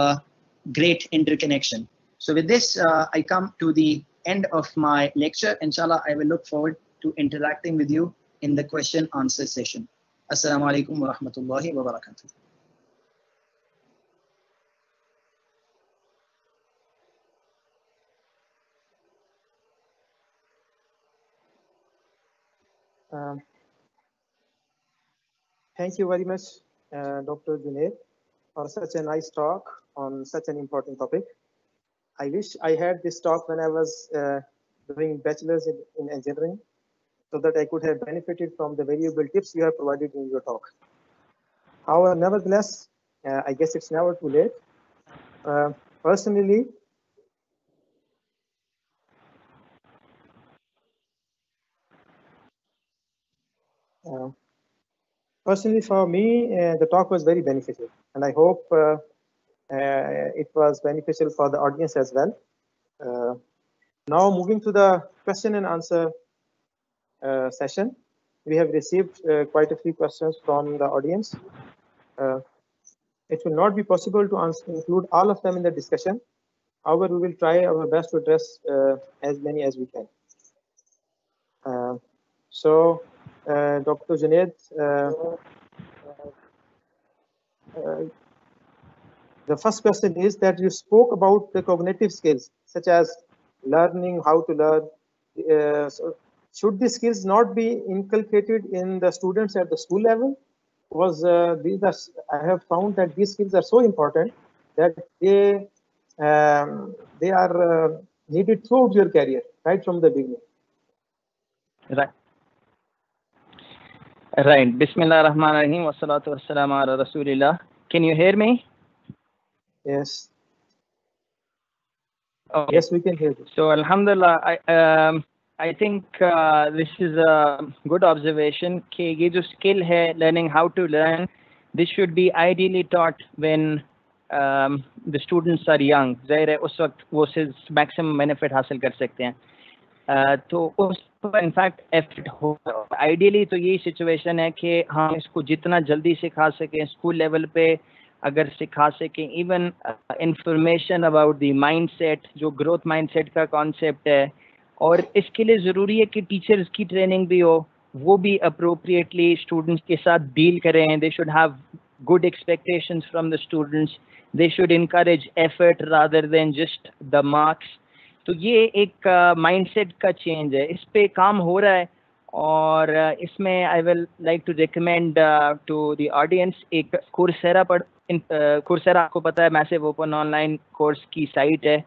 great interconnection. So with this, I come to the end of my lecture. Inshallah, I will look forward to interacting with you in the question answer session. Assalamu alaikum wa rahmatullahi wa barakatuh. Thank you very much, Dr. Junaid, for such a nice talk on such an important topic. I wish I had this talk when I was doing bachelor's in engineering, so that I could have benefited from the valuable tips you have provided in your talk. However, nevertheless, I guess it's never too late. Personally, for me, the talk was very beneficial, and I hope it was beneficial for the audience as well. Now, moving to the question and answer session, we have received quite a few questions from the audience. It will not be possible to include all of them in the discussion. However, we will try our best to address as many as we can. Dr. Junaid, the first question is that you spoke about the cognitive skills, such as learning how to learn. So should these skills not be inculcated in the students at the school level? Because I have found that these skills are so important that they are needed throughout your career, right from the beginning. Right. Right. Bismillah ar-Rahman ar-Rahim wa salatu wa salam ala Rasulillah. Can you hear me? Yes. Okay. Yes, we can hear you. So Alhamdulillah, I think this is a good observation. कि ये जो skill है, learning how to learn, this should be ideally taught when the students are young. ज़ाहिर है उस वक्त वो से maximum benefit हासिल कर सकते हैं. तो उस पर इनफैक्ट एफर्ट हो. आइडियली तो यही सिचुएशन है कि हम इसको जितना जल्दी सिखा सकें स्कूल लेवल पे अगर सिखा सकें. Even information about the mindset, जो ग्रोथ माइंडसेट का कॉन्सेप्ट है, और इसके लिए ज़रूरी है कि टीचर्स की ट्रेनिंग भी हो, वो भी अप्रोप्रिएटली स्टूडेंट्स के साथ डील करें. They should have good expectations from the students. They should encourage effort rather than just the marks. तो ये एक माइंडसेट का चेंज है, इस पे काम हो रहा है. और इसमें I will like to recommend to the audience एक कोर्सेरा पर. कोर्सेरा आपको पता है मैसिव ओपन ऑनलाइन कोर्स की साइट है.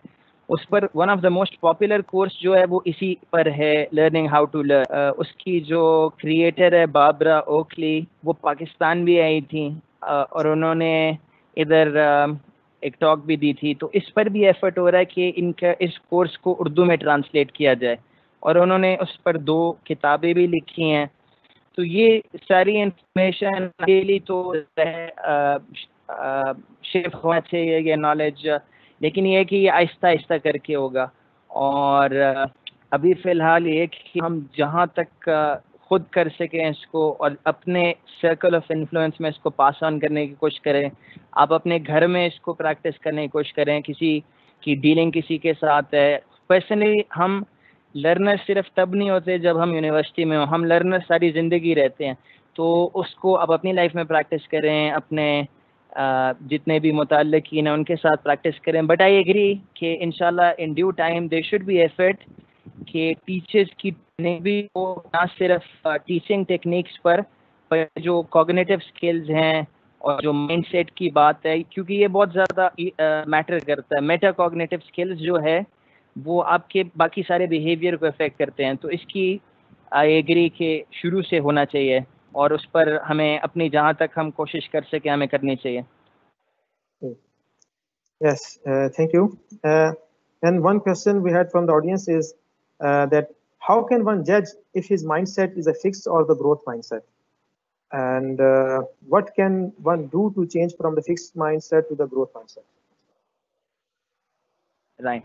उस पर one of the most popular course जो है वो इसी पर है, लर्निंग हाउ टू लर्न. उसकी जो क्रिएटर है बाबरा ओकली, वो पाकिस्तान भी आई थी और उन्होंने इधर एक टॉक भी दी थी. तो इस पर भी एफर्ट हो रहा है कि इनका इस कोर्स को उर्दू में ट्रांसलेट किया जाए, और उन्होंने उस पर 2 किताबें भी लिखी हैं. तो ये सारी इंफॉर्मेशन डेली तो शेयर होना चाहिए ये नॉलेज, लेकिन ये है कि ये आहिस्ता आहिस्ता करके होगा. और अभी फ़िलहाल ये कि हम जहाँ तक खुद कर सकें इसको और अपने सर्कल ऑफ इन्फ्लुएंस में इसको पास ऑन करने की कोशिश करें. आप अपने घर में इसको प्रैक्टिस करने की कोशिश करें. किसी की डीलिंग किसी के साथ है. पर्सनली हम लर्नर सिर्फ तब नहीं होते जब हम यूनिवर्सिटी में हो, हम लर्नर सारी ज़िंदगी रहते हैं. तो उसको आप अपनी लाइफ में प्रैक्टिस करें, अपने जितने भी मुताल्लिकीन हैं उनके साथ प्रैक्टिस करें. बट आई एग्री कि इंशाल्लाह in due time there should be effort कि टीचर्स की ट्रेनिंग भी हो, ना सिर्फ टीचिंग टेक्निक्स पर जो कॉग्निटिव स्किल्स हैं और जो माइंडसेट की बात है, क्योंकि ये बहुत ज़्यादा मैटर करता है. मेटा कॉग्निटिव स्किल्स जो है वो आपके बाकी सारे बिहेवियर को अफेक्ट करते हैं. तो इसकी आई एग्री कि शुरू से होना चाहिए और उस पर हमें अपनी जहाँ तक हम कोशिश कर सके हमें करनी चाहिए. Yes, thank you. And one question we had from the audience is that how can one judge if his mindset is a fixed or the growth mindset? And what can one do to change from the fixed mindset to the growth mindset? Right.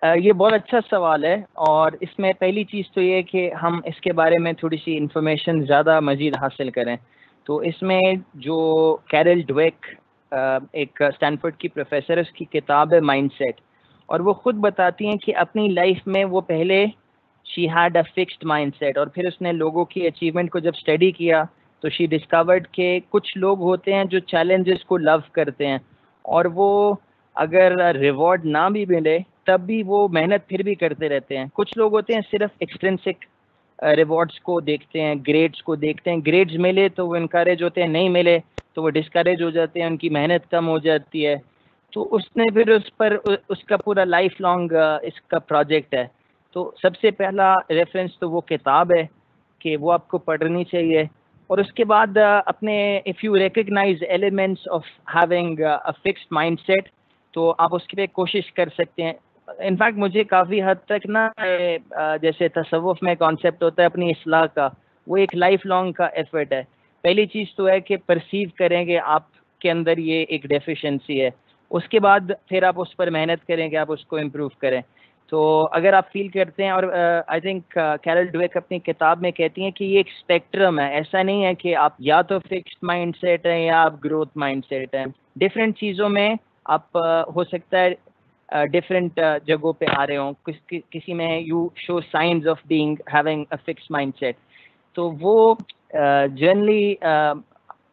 ये बहुत अच्छा सवाल है, और इसमें पहली चीज़ तो ये है कि हम इसके बारे में थोड़ी सी इंफॉर्मेशन ज़्यादा मज़ीद हासिल करें। तो इसमें जो कैरल ड्वेक, एक स्टैनफोर्ड की प्रोफेसर है, उसकी किताब है माइंडसेट, और वो खुद बताती हैं कि अपनी लाइफ में वो पहले she had a fixed mindset, और फिर उसने लोगों की अचीवमेंट को जब स्टडी किया तो शी डिस्कवर्ड के कुछ लोग होते हैं जो चैलेंजेस को लव करते हैं, और वो अगर रिवॉर्ड ना भी मिले तब भी वो मेहनत फिर भी करते रहते हैं। कुछ लोग होते हैं सिर्फ एक्सट्रिंसिक रिवॉर्ड्स को देखते हैं, ग्रेड्स को देखते हैं, ग्रेड्स मिले तो वो इनकरेज होते हैं, नहीं मिले तो वो डिस्करेज हो जाते हैं, उनकी मेहनत कम हो जाती है। तो उसने फिर उस पर उसका पूरा लाइफ लॉन्ग इसका प्रोजेक्ट है। तो सबसे पहला रेफरेंस तो वो किताब है कि वो आपको पढ़नी चाहिए, और उसके बाद अपने if you recognize elements of having a fixed mindset, तो आप उसके पे कोशिश कर सकते हैं। इनफैक्ट मुझे काफ़ी हद तक ना जैसे तसव्वुफ में कॉन्सेप्ट होता है अपनी इस्लाह का, वो एक लाइफ लॉन्ग का एफर्ट है। पहली चीज़ तो है कि परसीव करेंगे आपके अंदर ये एक डेफिशिएंसी है, उसके बाद फिर आप उस पर मेहनत करेंगे, आप उसको इम्प्रूव करें। तो अगर आप फील करते हैं, और आई थिंक कैरल ड्वेक अपनी किताब में कहती हैं कि ये एक स्पेक्ट्रम है, ऐसा नहीं है कि आप या तो फिक्स्ड माइंडसेट हैं या आप ग्रोथ माइंडसेट हैं। डिफरेंट चीज़ों में आप हो सकता है डिफरेंट जगहों पे आ रहे हों, किसी में you show science of being having a fixed mindset, तो वो जनरली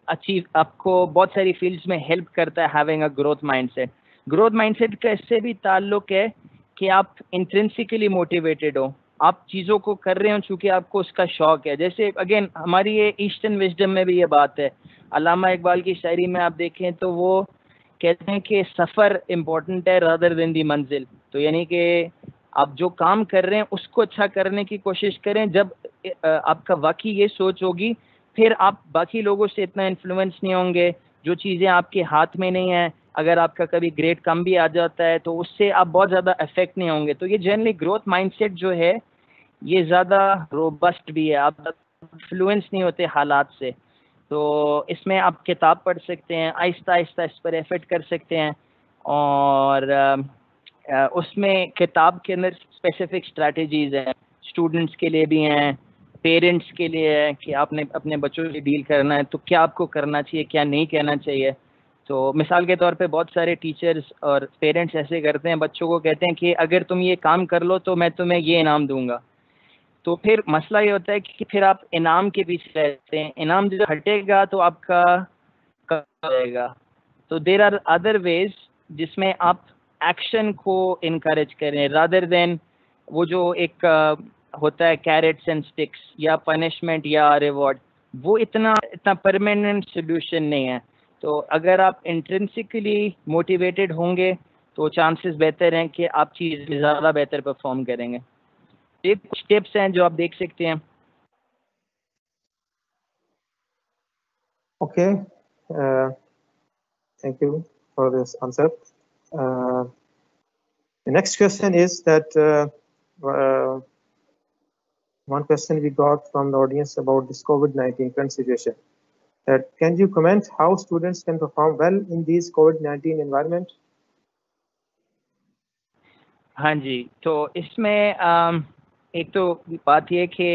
अचीव आपको बहुत सारी फील्ड्स में हेल्प करता है having a growth mindset. Growth mindset का इससे भी ताल्लुक है कि आप इंट्रिंसिकली मोटिवेटेड हो, आप चीज़ों को कर रहे हो चूँकि आपको उसका शौक है। जैसे अगेन हमारी ये ईस्टर्न विजडम में भी ये बात है, अल्लामा इकबाल की शायरी में आप देखें तो वो कहते हैं कि सफ़र इम्पोर्टेंट है रादर देन दी मंजिल। तो यानी कि आप जो काम कर रहे हैं उसको अच्छा करने की कोशिश करें। जब आपका वाकई ये सोच होगी, फिर आप बाकी लोगों से इतना इन्फ्लुएंस नहीं होंगे। जो चीज़ें आपके हाथ में नहीं हैं, अगर आपका कभी ग्रेड कम भी आ जाता है तो उससे आप बहुत ज़्यादा अफेक्ट नहीं होंगे। तो ये जनरली ग्रोथ माइंडसेट जो है ये ज़्यादा रोबस्ट भी है, आप इन्फ्लुएंस नहीं होते हालात से। तो इसमें आप किताब पढ़ सकते हैं, आहिस्ता आहिस्ता इस पर एफर्ट कर सकते हैं, और उसमें किताब के अंदर स्पेसिफिक स्ट्रैटेजीज़ हैं, स्टूडेंट्स के लिए भी हैं, पेरेंट्स के लिए है कि आपने अपने बच्चों से डील करना है तो क्या आपको करना चाहिए, क्या नहीं कहना चाहिए। तो मिसाल के तौर पे बहुत सारे टीचर्स और पेरेंट्स ऐसे करते हैं, बच्चों को कहते हैं कि अगर तुम ये काम कर लो तो मैं तुम्हें ये इनाम दूंगा। तो फिर मसला ये होता है कि फिर आप इनाम के पीछे रहते हैं, इनाम जो हटेगा तो आपका कम हो जाएगा। तो देर आर अदर वेज जिसमें आप एक्शन को इनकरेज करें रादर देन वो जो एक होता है कैरेट्स एंड स्टिक्स या पनिशमेंट या रिवॉर्ड, वो इतना परमानेंट सोल्यूशन नहीं है। तो अगर आप इंट्रिंसिकली मोटिवेटेड होंगे तो चांसेस बेहतर हैं कि आप चीज़ ज़्यादा बेहतर परफॉर्म करेंगे। ये कुछ टिप्स हैं जो आप देख सकते हैं। Okay, thank you for this answer. The next question is that one question we got from the audience about this COVID-19 current situation. That can you comment how students can perform well in these COVID-19 environment? हाँ जी, तो इसमें एक तो बात ये कि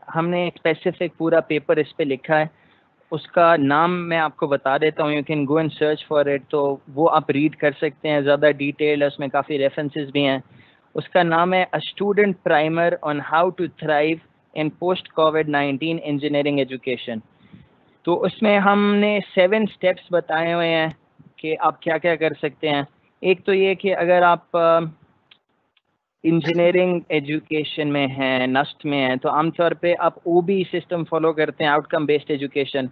हमने specific पूरा पेपर इस पे लिखा है, उसका नाम मैं आपको बता देता हूँ, you can go and search for it, तो वो आप रीड कर सकते हैं, ज़्यादा डिटेल है, उसमें काफ़ी रेफरेंसेस भी हैं। उसका नाम है a student primer on how to thrive in post कोविड-19 इंजीनियरिंग एजुकेशन। तो उसमें हमने 7 स्टेप्स बताए हुए हैं कि आप क्या क्या कर सकते हैं। एक तो ये कि अगर आप इंजीनियरिंग एजुकेशन में हैं, नस्ट में हैं, तो आमतौर पे आप ओबी सिस्टम फॉलो करते हैं, आउटकम बेस्ड एजुकेशन।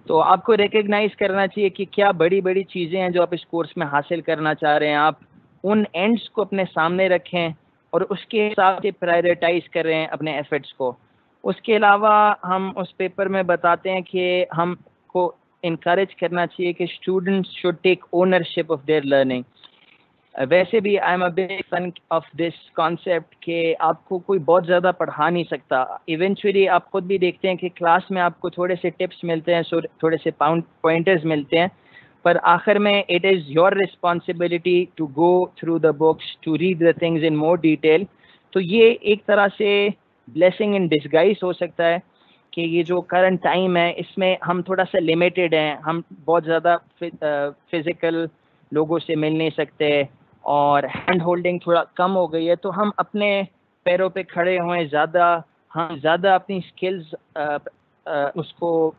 तो आपको रिकग्नाइज करना चाहिए कि क्या बड़ी बड़ी चीज़ें हैं जो आप इस कोर्स में हासिल करना चाह रहे हैं, आप उन एंड्स को अपने सामने रखें और उसके हिसाब से प्रायोरिटाइज करें अपने एफर्ट्स को। उसके अलावा हम उस पेपर में बताते हैं कि हमको इनकरेज करना चाहिए कि students should take ownership of their learning. वैसे भी I am a big fan of this concept कि आपको कोई बहुत ज़्यादा पढ़ा नहीं सकता। इवेंचुअली आप खुद भी देखते हैं कि क्लास में आपको थोड़े से टिप्स मिलते हैं, थोड़े से पॉइंटर्स मिलते हैं, पर आखिर में it is your responsibility to go through the books, to read the things in more detail. तो ये एक तरह से ब्लेसिंग इन डिस्गाइज हो सकता है कि ये जो करंट टाइम है इसमें हम थोड़ा सा लिमिटेड हैं, हम बहुत ज़्यादा फिज़िकल लोगों से मिल नहीं सकते और हैंड होल्डिंग थोड़ा कम हो गई है, तो हम अपने पैरों पे खड़े हुए हम ज़्यादा अपनी स्किल्स उसको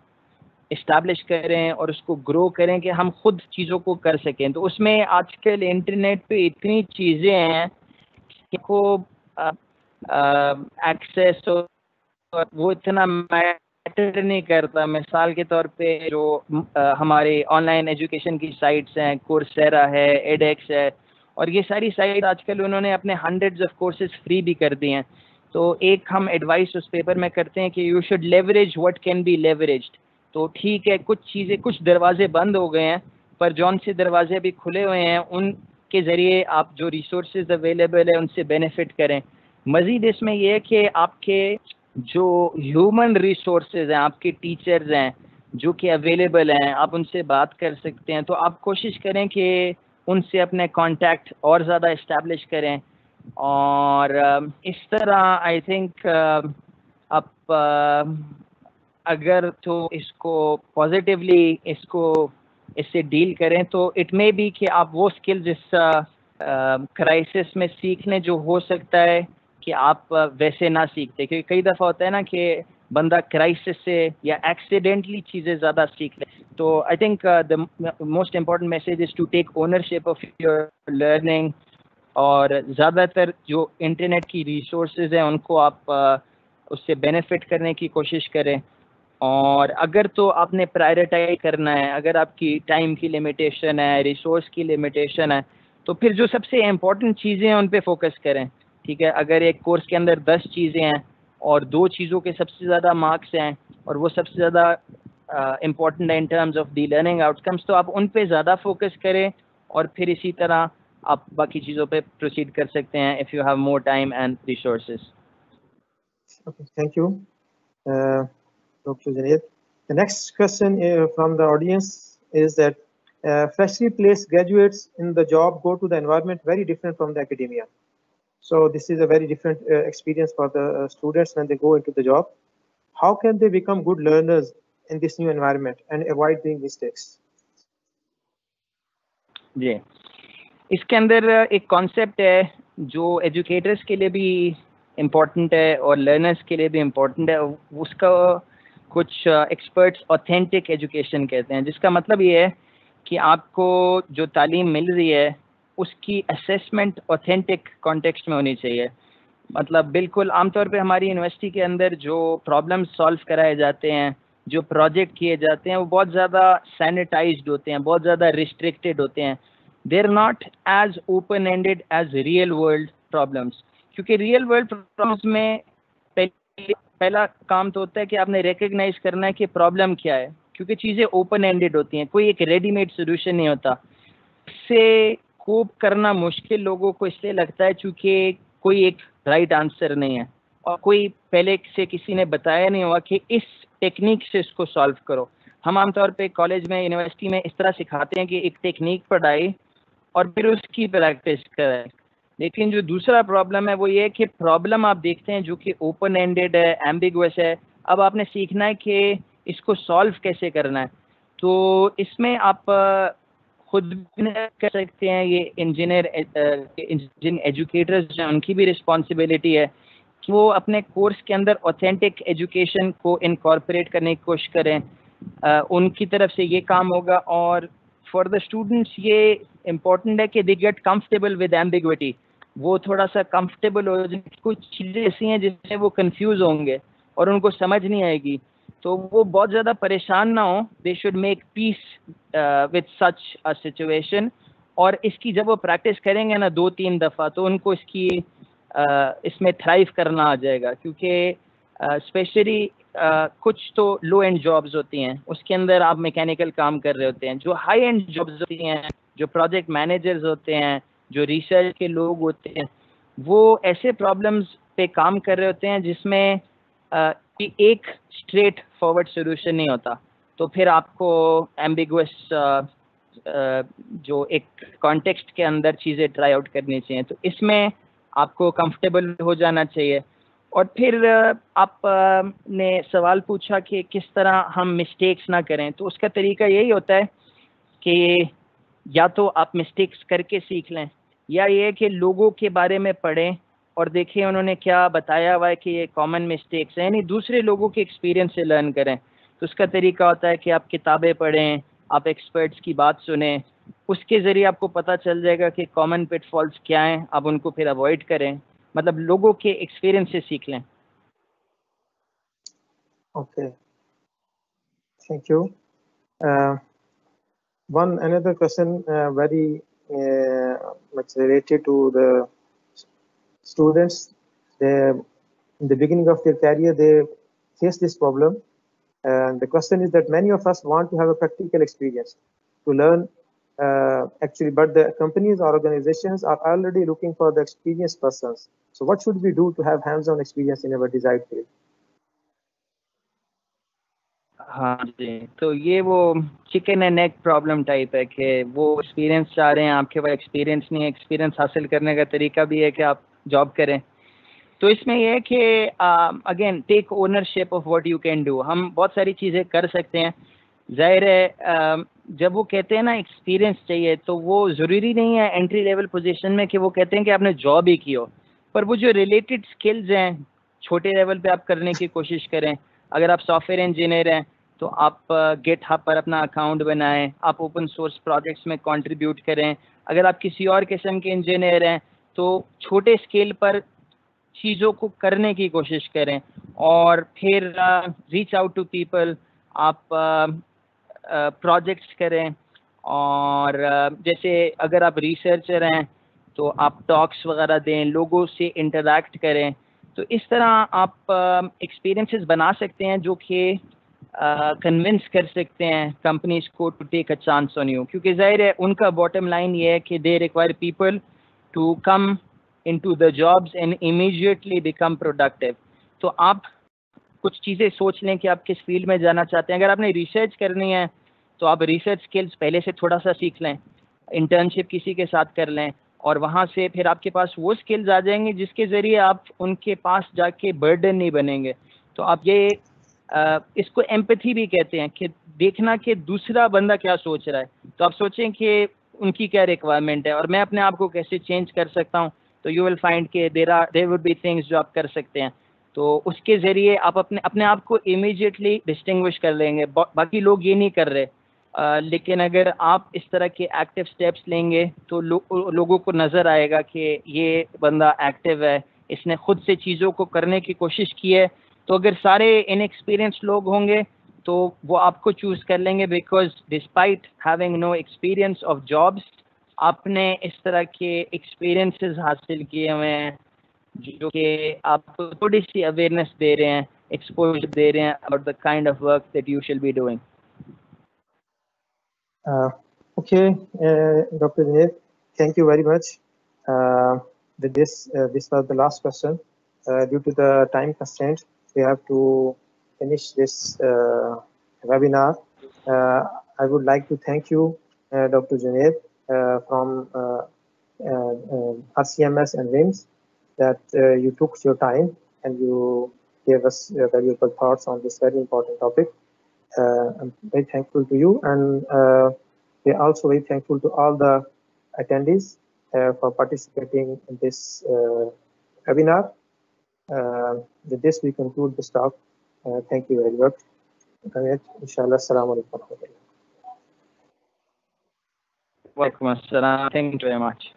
इस्टेब्लिश करें और उसको ग्रो करें कि हम खुद चीज़ों को कर सकें। तो उसमें आजकल इंटरनेट पे इतनी चीज़ें हैं कि को एक्सेस वो इतना मैटर नहीं करता। मिसाल के तौर पे जो हमारे ऑनलाइन एजुकेशन की साइट्स हैं, कोर्सेरा है, एडेक्स है, और ये सारी साइट आजकल उन्होंने अपने हंड्रेड्स ऑफ कोर्सेज फ्री भी कर दिए हैं। तो एक हम एडवाइस उस पेपर में करते हैं कि you should leverage what can be leveraged. तो ठीक है, कुछ चीज़ें, कुछ दरवाजे बंद हो गए हैं, पर जौन से दरवाजे अभी खुले हुए हैं उनके ज़रिए आप जो रिसोर्सेज अवेलेबल है उनसे बेनिफिट करें। मज़ीद इसमें यह है कि आपके जो ह्यूमन रिसोर्सेज हैं, आपके टीचर्स हैं जो कि अवेलेबल हैं, आप उनसे बात कर सकते हैं। तो आप कोशिश करें कि उनसे अपने कांटेक्ट और ज़्यादा इस्टेब्लिश करें, और इस तरह आई थिंक आप अगर तो इसको पॉजिटिवली इससे डील करें तो इट मे बी कि आप वो स्किल जिस क्राइसिस में सीखने जो हो सकता है कि आप वैसे ना सीखते, क्योंकि कई दफ़ा होता है ना कि बंदा क्राइसिस से या एक्सीडेंटली चीज़ें ज़्यादा सीख ले। तो I think the most important message is to take ownership of your learning, और ज़्यादातर जो इंटरनेट की रिसोर्सेज हैं उनको आप उससे बेनिफिट करने की कोशिश करें। और अगर तो आपने प्रायोरिटाइज करना है, अगर आपकी टाइम की लिमिटेशन है, रिसोर्स की लिमिटेशन है, तो फिर जो सबसे इम्पोर्टेंट चीज़ें हैं उन पे फोकस करें। ठीक है, अगर एक कोर्स के अंदर 10 चीज़ें हैं और 2 चीज़ों के सबसे ज़्यादा मार्क्स हैं और वो सबसे ज़्यादा इम्पोर्टेंट है in terms of the learning outcomes, तो आप उन पे ज़्यादा फोकस करें और फिर इसी तरह आप बाकी चीज़ों पे प्रोसीड कर सकते हैं if you have more time and resources. Okay, thank you, Dr. Junaid. The next question from the audience is that freshly placed graduates in the job go to the environment very different from the academia. So this is a very different experience for the students when they go into the job. How can they become good learners in this new environment and avoid doing mistakes? जी, इसके अंदर एक concept है जो educators के लिए भी important है और लर्नर्स के लिए भी इम्पोर्टेंट है। उसका कुछ एक्सपर्ट्स ऑथेंटिक एजुकेशन कहते हैं, जिसका मतलब ये है कि आपको जो तालीम मिल रही है उसकी असेसमेंट ऑथेंटिक कॉन्टेक्स्ट में होनी चाहिए। मतलब बिल्कुल आमतौर पे हमारी यूनिवर्सिटी के अंदर जो प्रॉब्लम्स सॉल्व कराए जाते हैं, जो प्रोजेक्ट किए जाते हैं, वो बहुत ज़्यादा सैनिटाइज्ड होते हैं, बहुत ज़्यादा रिस्ट्रिक्टेड होते हैं। They are not as open ended as real world problems, क्योंकि रियल वर्ल्ड प्रॉब्लम्स में पहला काम तो होता है कि आपने रिकग्नाइज करना है कि प्रॉब्लम क्या है, क्योंकि चीज़ें ओपन एंडेड होती हैं, कोई एक रेडीमेड सोल्यूशन नहीं होता। इससे कोप करना मुश्किल लोगों को इसलिए लगता है क्योंकि कोई एक राइट आंसर नहीं है और कोई पहले से किसी ने बताया नहीं हुआ कि इस टेक्निक से इसको सॉल्व करो। हम आमतौर पे कॉलेज में, यूनिवर्सिटी में इस तरह सिखाते हैं कि एक टेक्निक पढ़ाई और फिर उसकी प्रैक्टिस करें, लेकिन जो दूसरा प्रॉब्लम है वो ये है कि प्रॉब्लम आप देखते हैं जो कि ओपन एंडेड है, एम्बिगुअस है। अब आपने सीखना है कि इसको सॉल्व कैसे करना है। तो इसमें आप खुद भी कर सकते हैं, ये इंजीनियर एजुकेटर्स जो हैं उनकी भी रिस्पॉन्सिबिलिटी है कि वो अपने कोर्स के अंदर ऑथेंटिक एजुकेशन को इनकॉर्पोरेट करने की कोशिश करें। उनकी तरफ से ये काम होगा। और फॉर द स्टूडेंट्स ये इम्पोर्टेंट है कि they get comfortable with ambiguity, वो थोड़ा सा कंफर्टेबल हो जाए। कुछ चीज़ें ऐसी हैं जिससे वो कंफ्यूज होंगे और उनको समझ नहीं आएगी, तो वो बहुत ज़्यादा परेशान ना हो। They should make peace with such a situation, और इसकी जब वो प्रैक्टिस करेंगे ना 2-3 दफ़ा, तो उनको इसमें थ्राइव करना आ जाएगा। क्योंकि स्पेशली कुछ तो लो एंड जॉब्स होती हैं, उसके अंदर आप मैकेनिकल काम कर रहे होते हैं। जो हाई एंड जॉब्स होती हैं, जो प्रोजेक्ट मैनेजर्स होते हैं, जो रिसर्च के लोग होते हैं, वो ऐसे प्रॉब्लम्स पे काम कर रहे होते हैं जिसमें एक स्ट्रेट फॉरवर्ड सोल्यूशन नहीं होता। तो फिर आपको एम्बिगुअस जो एक कॉन्टेक्स्ट के अंदर चीज़ें ट्राई आउट करनी चाहिए। तो इसमें आपको कंफर्टेबल हो जाना चाहिए। और फिर आप ने सवाल पूछा कि किस तरह हम मिस्टेक्स ना करें, तो उसका तरीका यही होता है कि या तो आप मिस्टेक्स करके सीख लें, या ये कि लोगों के बारे में पढ़ें और देखें उन्होंने क्या बताया हुआ है कि ये कॉमन मिस्टेक्स हैं, यानी दूसरे लोगों के एक्सपीरियंस से लर्न करें। तो उसका तरीका होता है कि आप किताबें पढ़ें, आप एक्सपर्ट्स की बात सुनें, उसके ज़रिए आपको पता चल जाएगा कि कॉमन पिटफॉल्स क्या हैं, आप उनको फिर अवॉइड करें, मतलब लोगों के एक्सपीरियंस से सीख लें। Okay, thank you. One another question, very much related to the students. They, in the beginning of their career, they face this problem. And the question is that many of us want to have a practical experience to learn actually, but the companies or organizations are already looking for the experienced persons. So what should we do to have hands-on experience in our desired field? हाँ जी, तो ये वो chicken and egg problem type है कि वो experience चाह रहे हैं, आपके पास एक्सपीरियंस नहीं है। एक्सपीरियंस हासिल करने का तरीका भी है कि आप जॉब करें। तो इसमें यह है कि again take ownership of what you can do. हम बहुत सारी चीज़ें कर सकते हैं। जाहिर है जब वो कहते हैं ना एक्सपीरियंस चाहिए, तो वो ज़रूरी नहीं है एंट्री लेवल पोजीशन में कि वो कहते हैं कि आपने जॉब ही की हो, पर वो जो रिलेटेड स्किल्स हैं छोटे लेवल पे आप करने की कोशिश करें। अगर आप सॉफ्टवेयर इंजीनियर हैं तो आप गिटहब पर अपना अकाउंट बनाएं, आप ओपन सोर्स प्रोजेक्ट्स में कंट्रीब्यूट करें। अगर आप किसी और किस्म के इंजीनियर हैं तो छोटे स्केल पर चीज़ों को करने की कोशिश करें और फिर रीच आउट टू पीपल, आप प्रोजेक्ट्स करें। और जैसे अगर आप रिसर्चर हैं तो आप टॉक्स वगैरह दें, लोगों से इंटरैक्ट करें। तो इस तरह आप एक्सपीरियंसेस बना सकते हैं जो कि कन्विंस कर सकते हैं कंपनीज को to take a chance on you, क्योंकि जाहिर है उनका बॉटम लाइन ये है कि they require people to come into the jobs and immediately become productive। तो आप कुछ चीज़ें सोच लें कि आप किस फील्ड में जाना चाहते हैं। अगर आपने रिसर्च करनी है तो आप रिसर्च स्किल्स पहले से थोड़ा सा सीख लें, इंटर्नशिप किसी के साथ कर लें, और वहाँ से फिर आपके पास वो स्किल्स आ जाएंगे जिसके ज़रिए आप उनके पास जाके बर्डन नहीं बनेंगे। तो आप ये इसको एम्पैथी भी कहते हैं कि देखना कि दूसरा बंदा क्या सोच रहा है। तो आप सोचें कि उनकी क्या रिक्वायरमेंट है और मैं अपने आप को कैसे चेंज कर सकता हूँ। तो यू विल फाइंड के देयर वुड बी थिंग्स जो आप कर सकते हैं। तो उसके ज़रिए आप अपने आप को इमीडिएटली डिस्टिंग्विश कर लेंगे। बाकी लोग ये नहीं कर रहे, लेकिन अगर आप इस तरह के एक्टिव स्टेप्स लेंगे तो लोगों को नज़र आएगा कि ये बंदा एक्टिव है, इसने खुद से चीज़ों को करने की कोशिश की है। तो अगर सारे इनएक्सपीरियंस लोग होंगे तो वो आपको चूज़ कर लेंगे, because despite having no experience of jobs आपने इस तरह के एक्सपीरियंसेस हासिल किए हुए हैं जो कि आपको थोड़ी सी अवेयरनेस दे रहे हैं, एक्सपोजर दे रहे हैं about the kind of work that you should be doing. Okay, Dr. Junaid, thank you very much. This was the last question. Due to the time constraint, we have to finish this webinar. I would like to thank you, Dr. Junaid, from RCMS and WIMS, that you took your time and you gave us valuable thoughts on this very important topic. I'm very thankful to you, and we're also very thankful to all the attendees for participating in this webinar. With this, we conclude this talk. Thank you very much. Inshallah, assalamu alaikum. Welcome, assalam. Thank you very much.